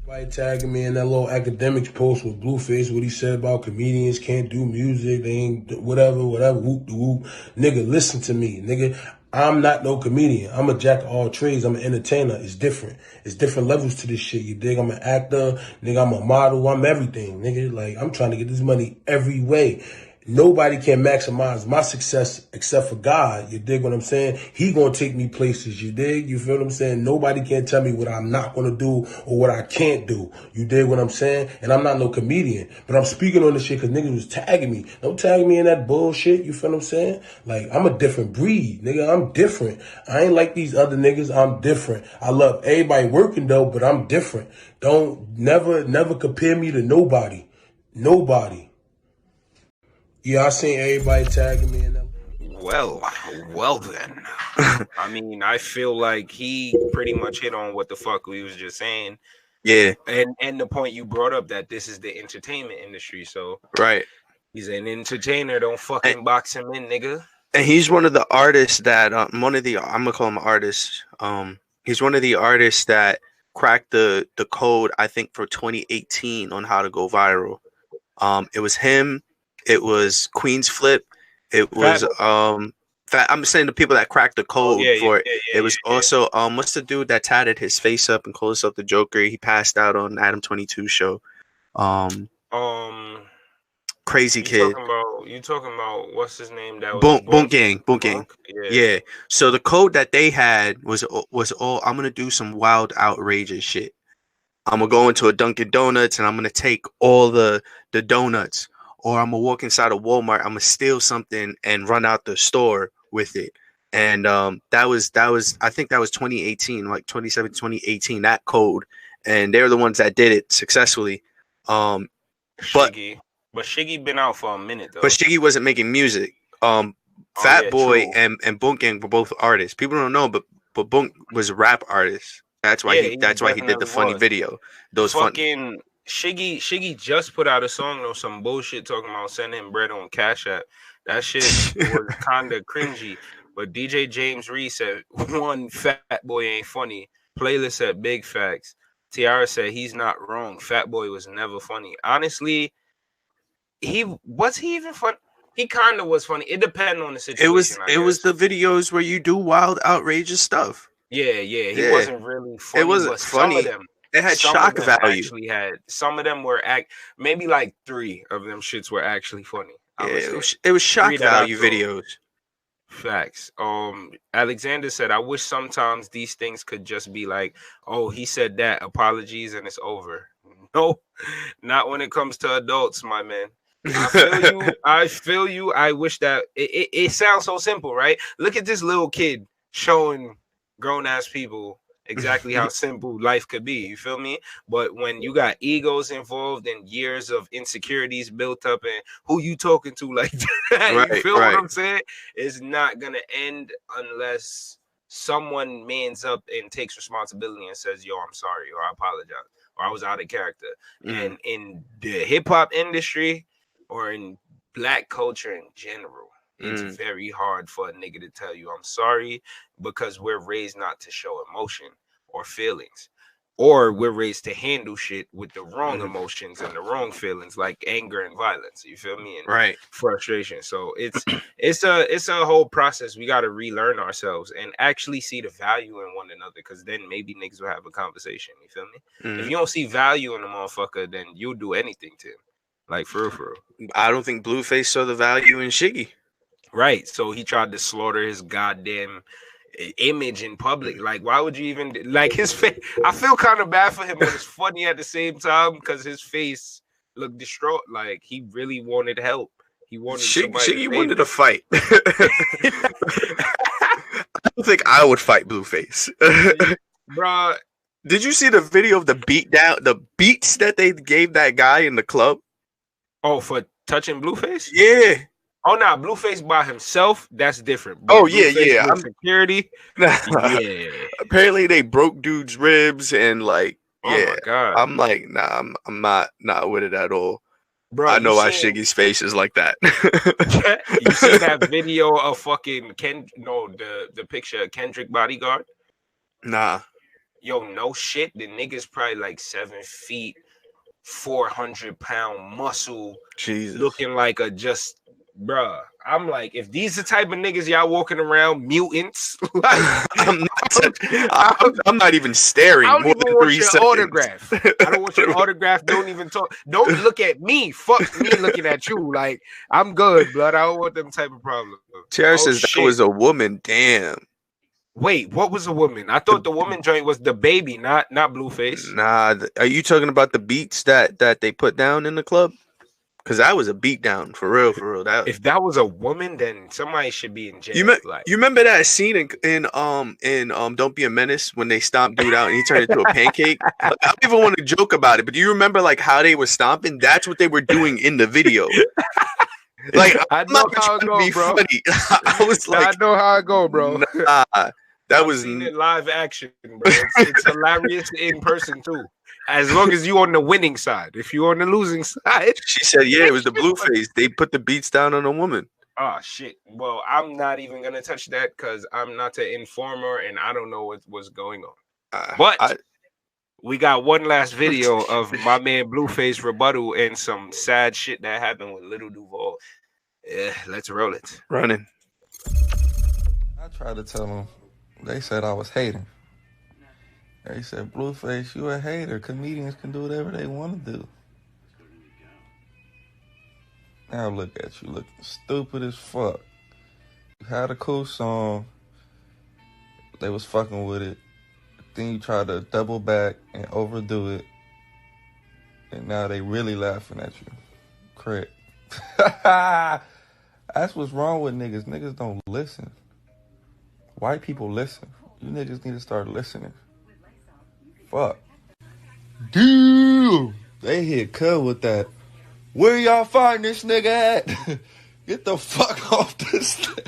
By tagging me in that little academics post with Blueface, what he said about comedians can't do music, they ain't whatever, whoop de whoop. Nigga, listen to me, nigga. I'm not no comedian. I'm a jack of all trades. I'm an entertainer. It's different. It's different levels to this shit, you dig? I'm an actor, nigga, I'm a model, I'm everything, nigga. Like, I'm trying to get this money every way. nobody can maximize my success except for God. You dig what I'm saying? He gonna take me places. You dig? You feel what I'm saying? Nobody can tell me what I'm not gonna do or what I can't do. You dig what I'm saying? And I'm not no comedian, but I'm speaking on this shit because niggas was tagging me. Don't tag me in that bullshit. You feel what I'm saying? Like, I'm a different breed, nigga. I'm different. I ain't like these other niggas. I'm different. I love everybody working though, but I'm different. Don't never compare me to nobody. Nobody. Yeah, I seen everybody tagging me in them. Well then. I mean, I feel like he pretty much hit on what the fuck we was just saying. Yeah. And the point you brought up that this is the entertainment industry. So Right. he's an entertainer. Don't fucking box him in, nigga. And he's one of the artists that I'm gonna call him an artist. He's one of the artists that cracked the code, I think, for 2018 on how to go viral. It was him. It was Queen's Flip. It was I'm saying the people that cracked the code for it. It was also what's the dude that tatted his face up and called himself the Joker? He passed out on Adam 22 show. Crazy Kid. You talking about what's his name? That was Boom Gang. Yeah. So the code that they had was all, I'm gonna do some wild, outrageous shit. I'm gonna go into a Dunkin' Donuts and I'm gonna take all the donuts, or I'm gonna walk inside a Walmart. I'm gonna steal something and run out the store with it. And that was I think that was 2018, like 2017, 2018. That code, and they're the ones that did it successfully. But Shiggy been out for a minute though. But Shiggy wasn't making music. Fat Boy and Boom Gang were both artists. People don't know, but Boom was a rap artist. That's why he did the funny video. Those fucking Shiggy just put out a song or some bullshit talking about sending him bread on Cash App. That shit was kind of cringy. But DJ James Reed said, one, Fat Boy ain't funny. Playlist said big facts. Tiara said he's not wrong. Fat Boy was never funny. Honestly, was he even funny? He kind of was funny. It depended on the situation. It was the videos where you do wild, outrageous stuff. Yeah. He wasn't really funny. It wasn't funny. Some of them, it had shock value. Some of them were maybe like 3 of them shits were actually funny. Yeah, it was shock value videos. Facts. Alexander said, I wish sometimes these things could just be like, oh, he said that, apologies, and it's over. No, not when it comes to adults, my man. I feel you. I wish that it sounds so simple, right? Look at this little kid showing grown-ass people exactly how simple life could be. You feel me? But when you got egos involved and years of insecurities built up, and who you talking to like that, you feel what I'm saying? It's not gonna end unless someone mans up and takes responsibility and says, yo, I'm sorry, or I apologize, or I was out of character. And in the hip-hop industry, or in black culture in general, it's very hard for a nigga to tell you I'm sorry, because we're raised not to show emotion or feelings, or we're raised to handle shit with the wrong emotions and the wrong feelings, like anger and violence. You feel me? And frustration. So it's a whole process. We got to relearn ourselves and actually see the value in one another, because then maybe niggas will have a conversation. You feel me? If you don't see value in a motherfucker, then you'll do anything to him. Like, for real. I don't think Blueface saw the value in Shiggy. Right. So he tried to slaughter his goddamn image in public. Like, why would you even, like, his face? I feel kind of bad for him, but it's funny at the same time because his face looked distraught. Like, he really wanted help. He wanted Shiggy wanted to fight. I don't think I would fight Blueface. Bruh. Did you see the video of the beats that they gave that guy in the club? Oh, for touching Blueface? Yeah. Oh, nah, Blueface by himself, that's different. But yeah. I'm security. Yeah. Apparently they broke dude's ribs and like, oh my God. I'm like, nah, I'm not with it at all. Bro, I know why Shiggy's face is like that. You see that video of fucking the picture of Kendrick Bodyguard? Nah. Yo, no shit. The nigga's probably like 7 feet, 400-pound muscle, Jesus, looking like a just bruh, I'm like, if these the type of niggas y'all walking around mutants, like, I'm not even staring. I don't more even than want 3 your seconds. autograph. I don't want your autograph. Don't even talk. Don't look at me. Fuck me looking at you. Like, I'm good, blood. I don't want them type of problems. Chair Oh, says that shit. was a woman. Damn. Wait, what was a woman? I thought the woman joint was the baby, not Blueface. Nah, are you talking about the beats that they put down in the club? Because that was a beat down for real. That If that was a woman, then somebody should be in jail. you remember that scene in Don't Be a Menace when they stomped dude out and he turned into a pancake? Like, I don't even want to joke about it, but do you remember like how they were stomping? That's what they were doing in the video. Like, I know how it go, bro. Funny. I was like, I know how it go, bro. Nah, that was seen it live action, bro. It's hilarious in person too. As long as you on the winning side. If you on the losing side, she said, yeah, it was the Blueface. They put the beats down on a woman. Oh shit. Well, I'm not even gonna touch that because I'm not the informer and I don't know what's going on. But we got one last video of my man Blueface rebuttal and some sad shit that happened with Little Duval. Yeah, let's roll it. Running. I tried to tell them. They said I was hating. They said, Blueface, you a hater. Comedians can do whatever they want to do. Now look at you, looking stupid as fuck. You had a cool song. They was fucking with it. Then you tried to double back and overdo it. And now they really laughing at you. Correct. That's what's wrong with niggas. Niggas don't listen. White people listen. You niggas need to start listening. Fuck. Damn. They hit cut with that. Where y'all find this nigga at? Get the fuck off the stage.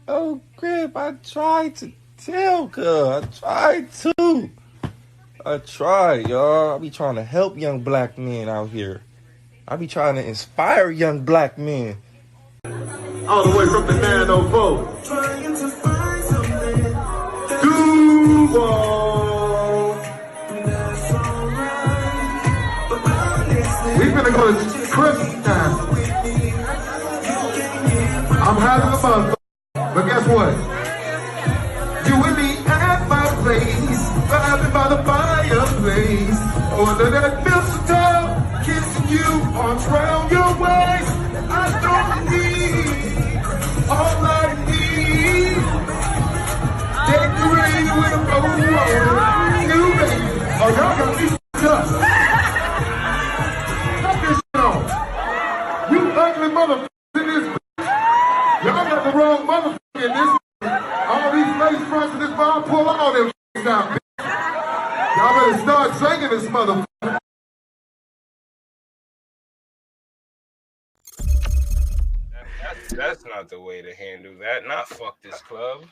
Oh, Crip, I tried to tell, cuz. I tried, y'all. I be trying to help young black men out here. I be trying to inspire young black men. All the way from the 904. Trying to find something. Duval. That's alright. We're gonna go to Christmas time. I'm having a buzz, but guess what? You with me at my place, vibing by the fireplace, under that mistletoe, kissing you, arms round your waist. I don't need all I need. Decorated with a bow, new baby. Oh, y'all got me up. Cut this shit off. You ugly motherfuckers in this. Y'all got the wrong motherfucker in this. All these face fronts in this bar, pull all them out. Y'all better start singing this motherfucker. That's not the way to handle that. Not fuck this club.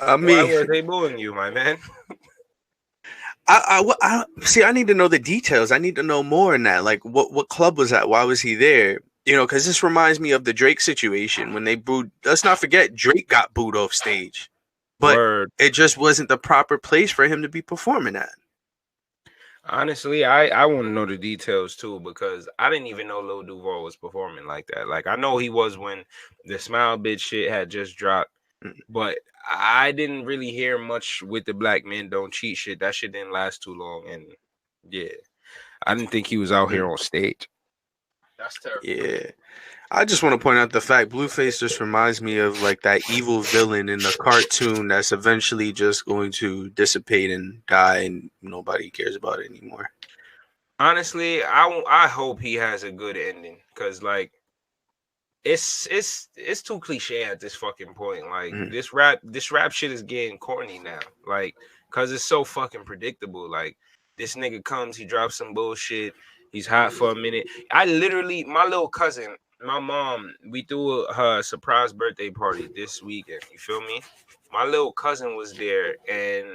I mean, why were they booing you, my man? I see. I need to know the details. I need to know more in that. Like, what club was that? Why was he there? You know, because this reminds me of the Drake situation when they booed. Let's not forget, Drake got booed off stage, but it just wasn't the proper place for him to be performing at. Honestly, I want to know the details too because I didn't even know Lil Duval was performing like that. Like, I know he was when the Smile Bitch shit had just dropped, but I didn't really hear much with the Black Men Don't Cheat shit. That shit didn't last too long, and yeah, I didn't think he was out here on stage. That's terrible. Yeah. I just want to point out the fact Blueface just reminds me of like that evil villain in the cartoon that's eventually just going to dissipate and die and nobody cares about it anymore. Honestly, I hope he has a good ending because like it's too cliche at this fucking point. Like this rap shit is getting corny now. Like, cause it's so fucking predictable. Like, this nigga comes, he drops some bullshit, he's hot for a minute. I literally, my little cousin, my mom, we threw her surprise birthday party this weekend. You feel me? My little cousin was there and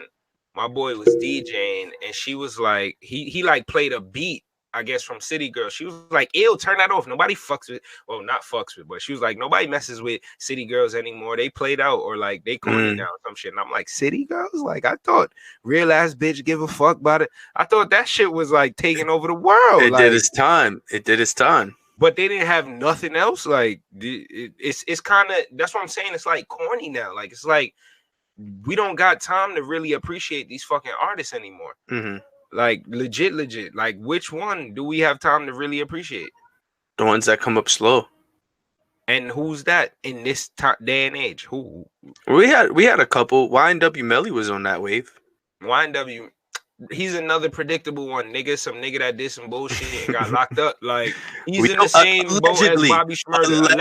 my boy was DJing and she was like, he like played a beat, I guess, from City Girls. She was like, ew, turn that off. Nobody fucks with, well, not fucks with, but she was like, nobody messes with City Girls anymore. They played out or like they corny now or some shit. And I'm like, City Girls? Like, I thought real ass bitch give a fuck about it. I thought that shit was like taking over the world. It like, did its time. It did its time. but they didn't have nothing else. Like it's kind of that's what I'm saying. It's like corny now. Like it's like we don't got time to really appreciate these fucking artists anymore. Mm-hmm. Like legit. Like which one do we have time to really appreciate? The ones that come up slow. And who's that in this day and age? Who? We had a couple. YNW Melly was on that wave. YNW, he's another predictable one, nigga. Some nigga that did some bullshit and got locked up. Like he's in the same boat as Bobby Shmurda.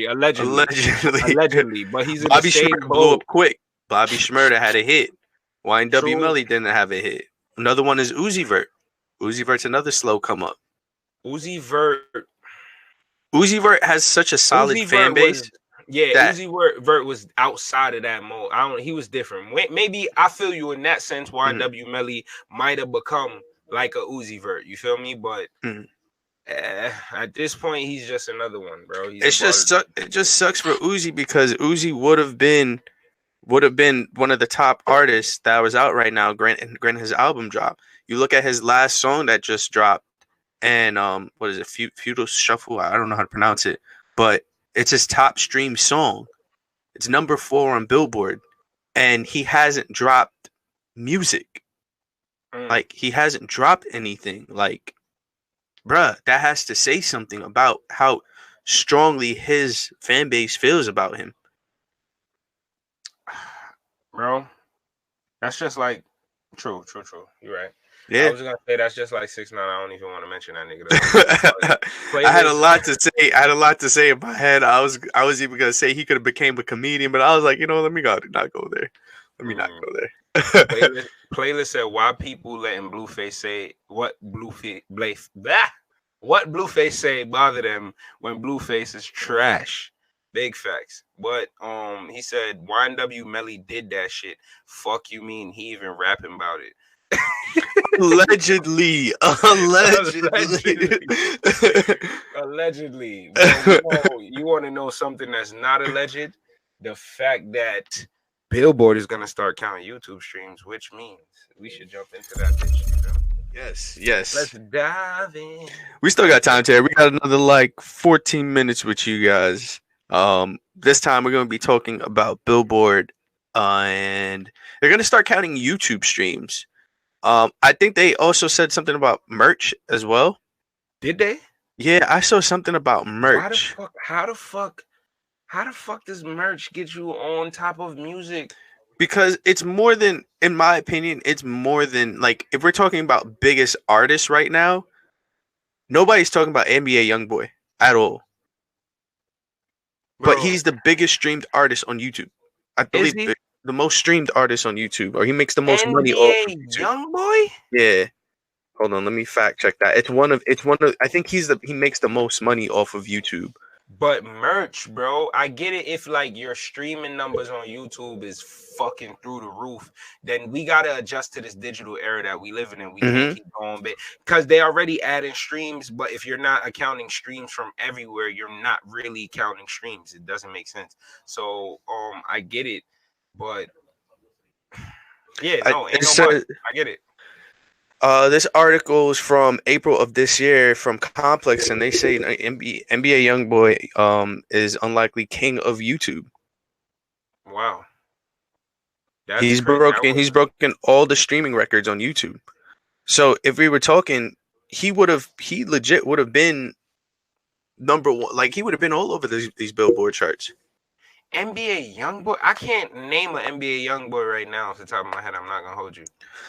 Allegedly. But he's in Bobby the same Shmurda blew boat. up quick. Bobby Shmurda had a hit. YNW True. Melly didn't have a hit. Another one is Uzi Vert. Uzi Vert's another slow come up. Uzi Vert has such a solid fan base. Uzi Vert was outside of that mode. He was different. Maybe I feel you in that sense. YNW Melly might have become like a Uzi Vert. You feel me? But at this point, he's just another one, bro. It just sucks for Uzi because Uzi would have been one of the top artists that was out right now. Granted, his album dropped. You look at his last song that just dropped, and what is it? Feudal Shuffle. I don't know how to pronounce it, but it's his top stream song. It's number 4 on Billboard, and he hasn't dropped music. Like he hasn't dropped anything. Like, bruh, that has to say something about how strongly his fan base feels about him. Bro, that's just like true. You're right. Yeah, I was gonna say that's just like 6ix9ine. I don't even want to mention that nigga. I had a lot to say in my head. I was even gonna say he could have became a comedian, but I was like, let me not go there. Let me not go there. Playlist said why people letting Blueface say what Blueface say bother them when Blueface is trash. Big facts. But he said YNW Melly did that shit. Fuck you mean he even rapping about it. Allegedly. Bro, you want to know something that's not alleged? The fact that Billboard is gonna start counting YouTube streams, which means we should jump into that bitch. Yes. Let's dive in. We still got time, Terry. We got another like 14 minutes with you guys. This time we're going to be talking about Billboard, and they're going to start counting YouTube streams. I think they also said something about merch as well. Did they? Yeah, I saw something about merch. How the fuck does merch get you on top of music? Because it's more than, in my opinion, it's more than, like, if we're talking about biggest artists right now, nobody's talking about NBA YoungBoy at all. Bro, but he's the biggest streamed artist on YouTube. I believe the most streamed artist on YouTube, or he makes the most money off of YouTube. YoungBoy? Yeah. Hold on, let me fact check that. It's one of I think he makes the most money off of YouTube. But merch, bro, I get it if like your streaming numbers on YouTube is fucking through the roof, then we gotta adjust to this digital era that we living in. We can't keep going, because they already adding streams, but if you're not accounting streams from everywhere, you're not really counting streams. It doesn't make sense. So I get it, but yeah, no, ain't nobody. I get it. This article is from April of this year from Complex, and they say NBA YoungBoy is unlikely king of YouTube. Wow. He's broken all the streaming records on YouTube. So if we were talking, he legit would have been number one. Like, he would have been all over these Billboard charts. NBA YoungBoy, I can't name an NBA YoungBoy right now off the top of my head. I'm not gonna hold you.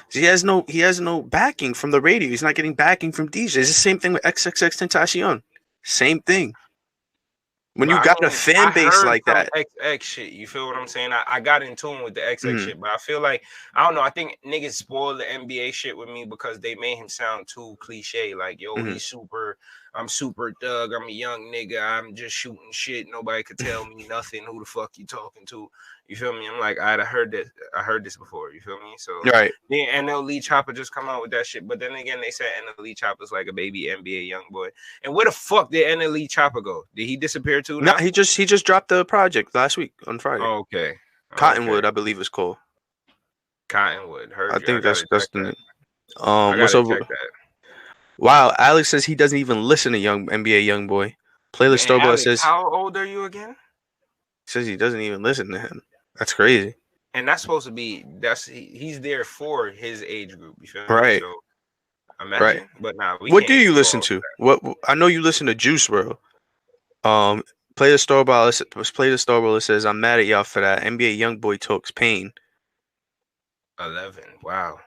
He has no backing from the radio. He's not getting backing from DJs. It's the same thing with XXXTentacion. Same thing. When you got a fan base like that, XX shit, you feel what I'm saying? I got in tune with the XX shit, but I feel like, I don't know, I think niggas spoiled the NBA shit with me because they made him sound too cliche. Like, yo, I'm super thug, I'm a young nigga, I'm just shooting shit, nobody could tell me nothing, who the fuck you talking to? You feel me? I'm like, I heard this before, you feel me? So right. Then NLE Chopper just come out with that shit, but then again, they said NLE Chopper's like a baby NBA YoungBoy. And where the fuck did NLE Chopper go? Did he disappear too? No, he just dropped the project last week on Friday. Oh, okay. Cottonwood, I believe it's called. Cottonwood. I think that's the name. Wow, Alex says he doesn't even listen to Young NBA YoungBoy. Playlist And Starboy Alex, says how old are you again? he doesn't even listen to him. That's crazy. And that's supposed to be he's there for his age group. You feel me? Right. So imagine, Right. but nah, What do you listen to? What I know you listen to Juice WRLD. Playlist Starboy says I'm mad at y'all for that. NBA YoungBoy talks pain. 11. Wow.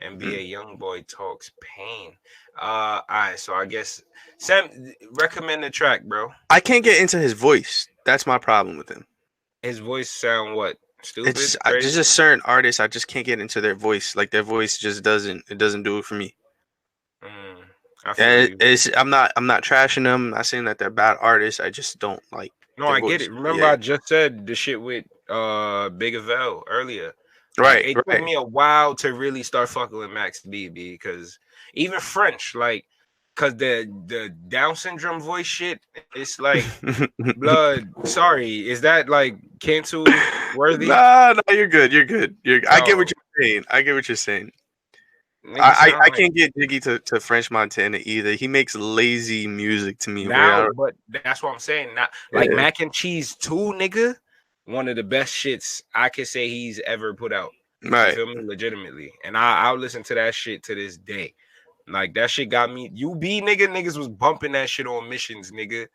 NBA YoungBoy talks pain. All right, so I guess Sam, recommend the track, bro. I can't get into his voice. That's my problem with him. His voice sound what? Stupid. There's just certain artists I just can't get into their voice. Like their voice just doesn't do it for me. I'm not trashing them. I'm not saying that they're bad artists. I just don't like. No, I get it. Remember, I just said the shit with Big Avell earlier. Right. It took me a while to really start fucking with Max B because even French, like, cause the Down syndrome voice shit, it's like blood. Sorry, is that like cancel worthy? No, you're good. You're good. I get what you're saying. I can't get jiggy to French Montana either. He makes lazy music to me. Now, but that's what I'm saying. Now, like Mac and Cheese 2, nigga, one of the best shits I could say he's ever put out. Right. You feel me? Legitimately. And I'll listen to that shit to this day. Like, that shit got me. Niggas was bumping that shit on missions, nigga.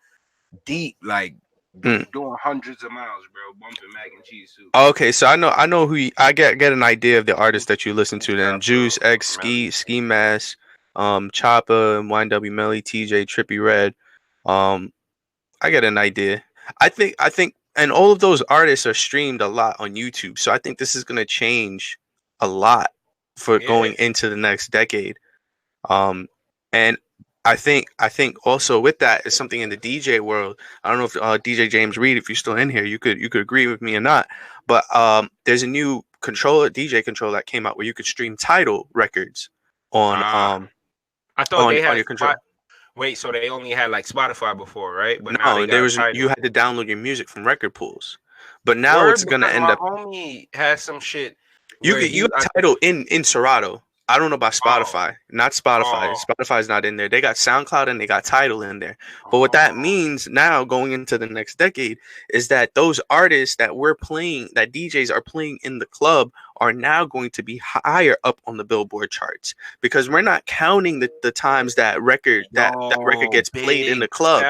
Deep, like, doing hundreds of miles, bro. Bumping Mac and Cheese too. Okay, so I know who I get an idea of the artist that you listen to then. Juice, X, Ski Mask, Choppa, YNW Melly, TJ, Trippie Redd. I get an idea. I think and all of those artists are streamed a lot on YouTube. So I think this is gonna change a lot for going into the next decade. And I think also with that is something in the DJ world. I don't know if DJ James Reed, if you're still in here, you could agree with me or not. But there's a new DJ controller that came out where you could stream Tidal records on I thought they had your controller. Wait, so they only had like Spotify before, right? But no, you had to download your music from record pools. But now it's gonna end up. My homie has some shit. You have Tidal in Serato. I don't know about Spotify. Not Spotify. Spotify's not in there. They got SoundCloud and they got Tidal in there. But what that means now going into the next decade is that those artists that we're playing, that DJs are playing in the club, are now going to be higher up on the Billboard charts because we're not counting the times that record gets played in the club.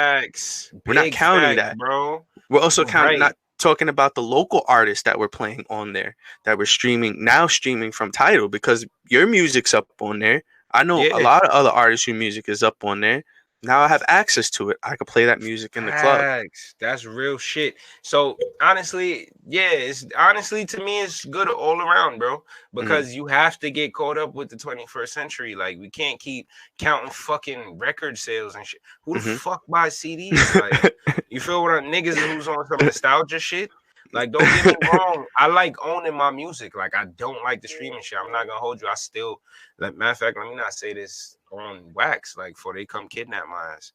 We're not counting that, bro. We're also counting not talking about the local artists that we're playing on there, that we're streaming from Tidal because your music's up on there. I know a lot of other artists whose music is up on there. Now I have access to it. I can play that music in the club. That's real shit. So honestly, to me, it's good all around, bro. Because you have to get caught up with the 21st century. Like we can't keep counting fucking record sales and shit. Who the fuck buys CDs? Like, you feel what niggas who's on some nostalgia shit? Like, don't get me wrong. I like owning my music. Like, I don't like the streaming shit. I'm not gonna hold you. I still, like, matter of fact, let me not say this on wax, like, before they come kidnap my ass.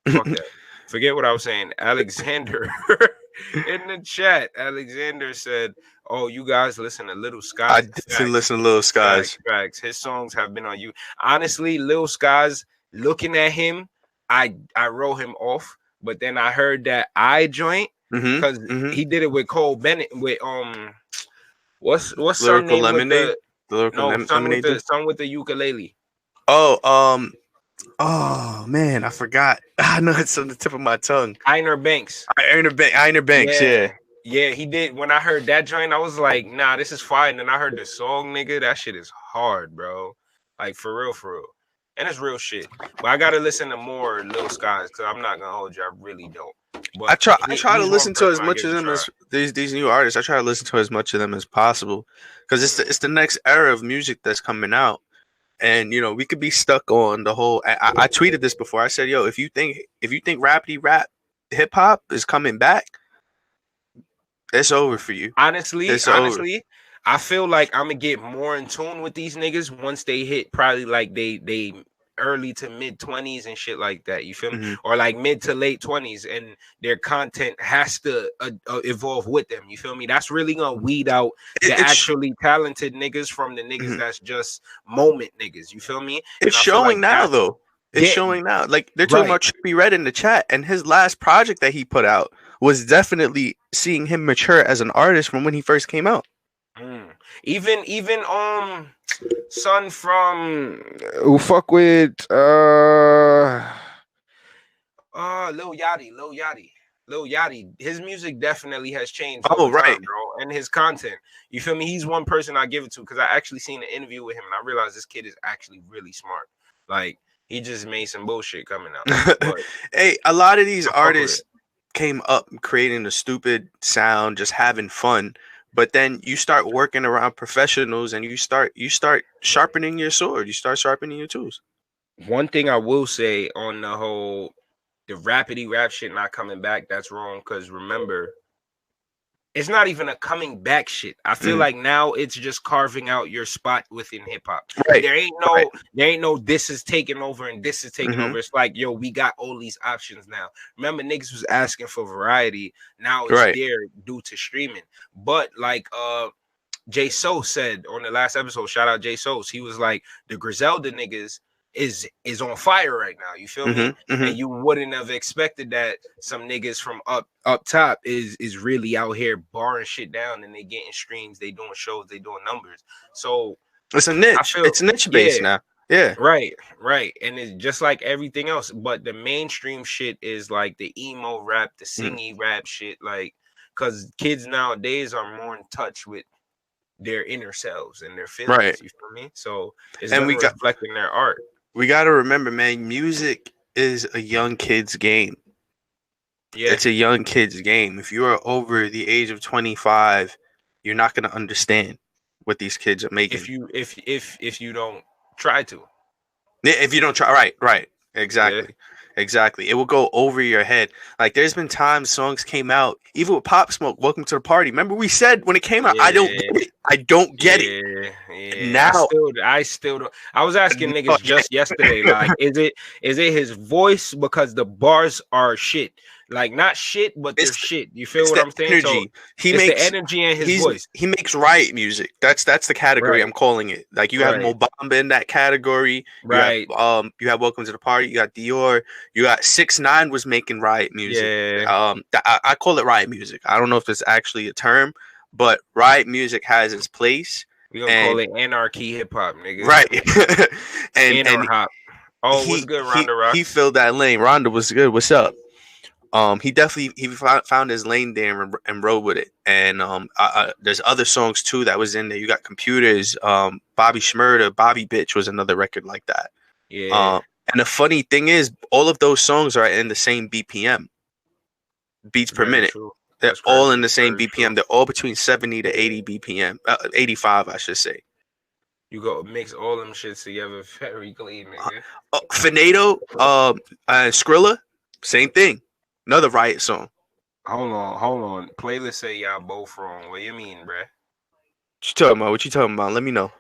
Fuck that. Forget what I was saying. Alexander in the chat. Alexander said, "Oh, you guys listen to Little Skies." I did listen to Little Skies. Facts. His songs have been on you. Honestly, Little Skies. Looking at him, I wrote him off. But then I heard that joint. Because he did it with Cole Bennett with what's Lyrical Lemonade? The song with the ukulele. Oh man, I forgot. I know it's on the tip of my tongue. Einer Banks. Yeah, he did. When I heard that joint, I was like, nah, this is fire. And then I heard the song, nigga. That shit is hard, bro. Like for real. And it's real shit. But I gotta listen to more Lil Skies because I'm not gonna hold you. I really don't. But I try to listen to as much of them as these new artists. I try to listen to as much of them as possible because it's the next era of music that's coming out, and you know we could be stuck on the whole. I tweeted this before. I said, "Yo, if you think rapidy rap hip hop is coming back, it's over for you." Honestly, I feel like I'm gonna get more in tune with these niggas once they hit probably like they early to mid 20s and shit like that. You feel me? Or like mid to late 20s, and their content has to evolve with them. You feel me? That's really gonna weed out the actually talented niggas from the niggas that's just moment niggas. You feel me? It's showing now though. It's Yeah, showing now. Like they're talking right. about Trippie Redd in the chat, and his last project that he put out was definitely seeing him mature as an artist from when he first came out. Even son from who fuck with Lil Yachty, his music definitely has changed over time, bro, and his content. You feel me? He's one person I give it to because I actually seen an interview with him and I realized this kid is actually really smart. Like he just made some bullshit coming out. But hey, a lot of these artists came up creating a stupid sound, just having fun. But then you start working around professionals and you start sharpening your sword. You start sharpening your tools. One thing I will say on the rapidy rap shit not coming back, that's wrong. Because remember, it's not even a coming back shit. I feel like now it's just carving out your spot within hip hop. Right. There ain't no this is taking over and this is taking over. It's like, yo, we got all these options now. Remember, niggas was asking for variety. Now it's there due to streaming. But like Jay So said on the last episode, shout out Jay Sos, he was like, the Griselda niggas is on fire right now. You feel me? And you wouldn't have expected that some niggas from up top is really out here barring shit down and they getting streams, they doing shows, they doing numbers. So it's a niche. It's niche based now. Yeah. Right. And it's just like everything else. But the mainstream shit is like the emo rap, the singy rap shit, like because kids nowadays are more in touch with their inner selves and their feelings. You feel me? So it's reflecting their art. We got to remember, man, music is a young kid's game. Yeah. It's a young kid's game. If you are over the age of 25, you're not going to understand what these kids are making. If you don't try to. Yeah, if you don't try, right. Exactly. Yeah. Exactly. It will go over your head. Like there's been times songs came out, even with Pop Smoke, Welcome to the Party. Remember we said when it came out, I don't get it. I don't get it. Yeah. Now I still don't. I was asking niggas just yesterday, like, is it his voice because the bars are shit? Like not shit, but they're shit. You feel what I'm saying? Energy. So he makes the energy in his voice. He makes riot music. That's the category I'm calling it. Like you have Mo Bamba in that category. Right. You have Welcome to the Party. You got Dior. You got 6ix9ine was making riot music. Yeah. I call it riot music. I don't know if it's actually a term, but riot music has its place. We gonna call it anarchy hip hop, nigga. Right. and hop. Oh, what's good, Rhonda Rock? He filled that lane. Rhonda was good. What's up? He definitely found his lane there and rode with it. And there's other songs too that was in there. You got Computers, Bobby Shmurda, Bobby Bitch was another record like that. Yeah. And the funny thing is, all of those songs are in the same BPM, beats per minute. True. They're all in the same BPM. They're all between 70 to 80 BPM, 85, I should say. You go mix all them shits together very clean, nigga. Finado, Skrilla, same thing. Another riot song. Hold on. Playlist say y'all both wrong. What you mean, bruh? What you talking about? Let me know.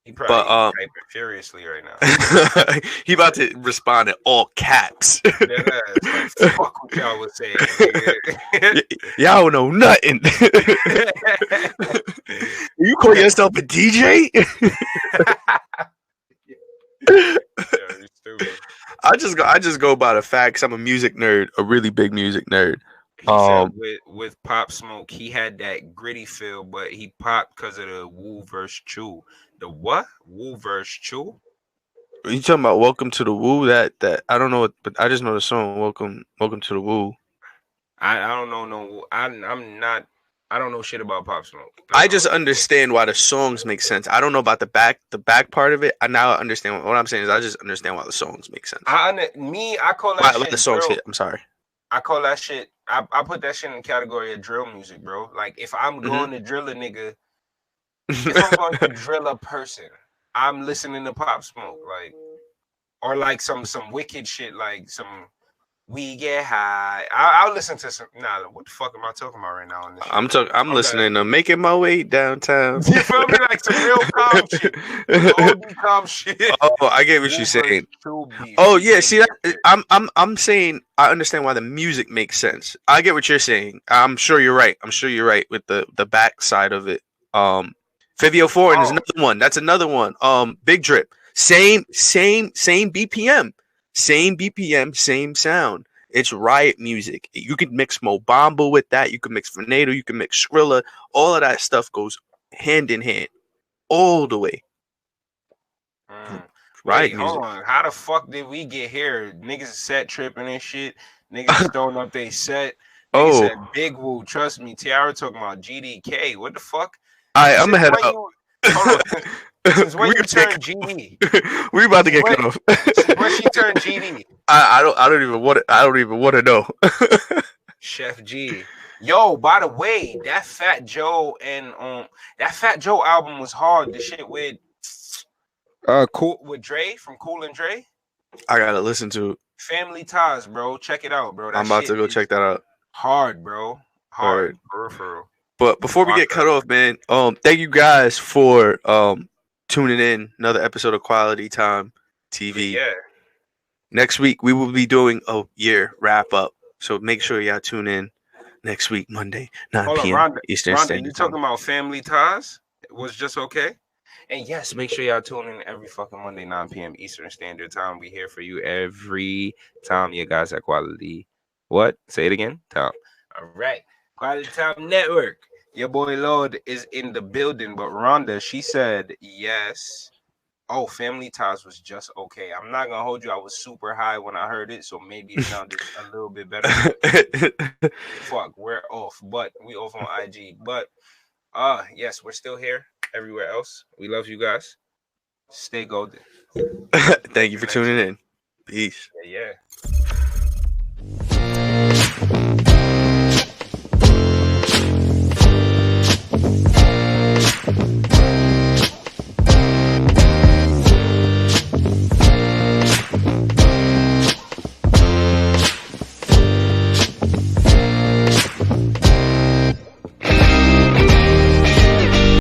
He probably typing furiously right now. He about to respond in all caps. Like, fuck what y'all was saying. Y'all know nothing. You call yourself a DJ? You're stupid. I just go by the facts. I'm a music nerd, a really big music nerd. He said with Pop Smoke, he had that gritty feel, but he popped because of the Wu verse Chew. The what? Wu verse Chew? Are you talking about Welcome to the Wu? That I don't know, but I just know the song Welcome to the Wu. I don't know no. I don't know shit about Pop Smoke. I just understand why the songs make sense. I don't know about the back part of it. I now understand what I'm saying is I just understand why the songs make sense. I call that shit. Let the songs hit. I'm sorry. I call that shit. I put that shit in the category of drill music, bro. Like if I'm going to drill a nigga, if I'm going to drill a person, I'm listening to Pop Smoke, like, or like some wicked shit, like some We Get High. I'll listen to some. Nah, what the fuck am I talking about right now? On this I'm listening to Making My Way Downtown. You feel me? Like some real calm shit. Old calm shit. Oh, I get what you're saying. Oh yeah, see, I'm saying I understand why the music makes sense. I get what you're saying. I'm sure you're right. With the back side of it. Fivio Foreign is another one. That's another one. Big Drip. Same BPM, same sound. It's riot music. You can mix Mobamba with that. You can mix Tornado. You can mix Skrilla. All of that stuff goes hand in hand, all the way. Wait, Riot hold music. on. How the fuck did we get here? Niggas set tripping and shit. Niggas throwing up they set. Niggas said Big Woo. Trust me. Tiara talking about GDK. What the fuck? I'm ahead up. Hold on. Since when you turned GD? We about to get cut off. Since when she turned GD? I don't even want to know. Chef G. Yo, by the way, that Fat Joe and that Fat Joe album was hard. The shit with Cool with Dre from Cool and Dre. I gotta listen to it. Family Ties, bro. Check it out, bro. That I'm about shit to go is check that out. Hard, bro. Hard. For real. But before we get cut off, man, thank you guys for tuning in. Another episode of Quality Time TV. Yeah. Next week we will be doing a year wrap up. So make sure y'all tune in next week, Monday, 9 p.m. Eastern Standard you Time. talking about Family Ties? It was just okay. And yes, make sure y'all tune in every fucking Monday, 9 p.m. Eastern Standard Time. We here for you every time you guys at Quality. What? Say it again. Time. All right. Quality Time Network. Your boy LAUD is in the building, but Rhonda, she said yes. Oh, Family Ties was just okay. I'm not gonna hold you. I was super high when I heard it, so maybe it sounded a little bit better. Fuck, we're off, but we off on IG. But yes, we're still here everywhere else. We love you guys. Stay golden. Thank you for tuning in. Peace. Yeah.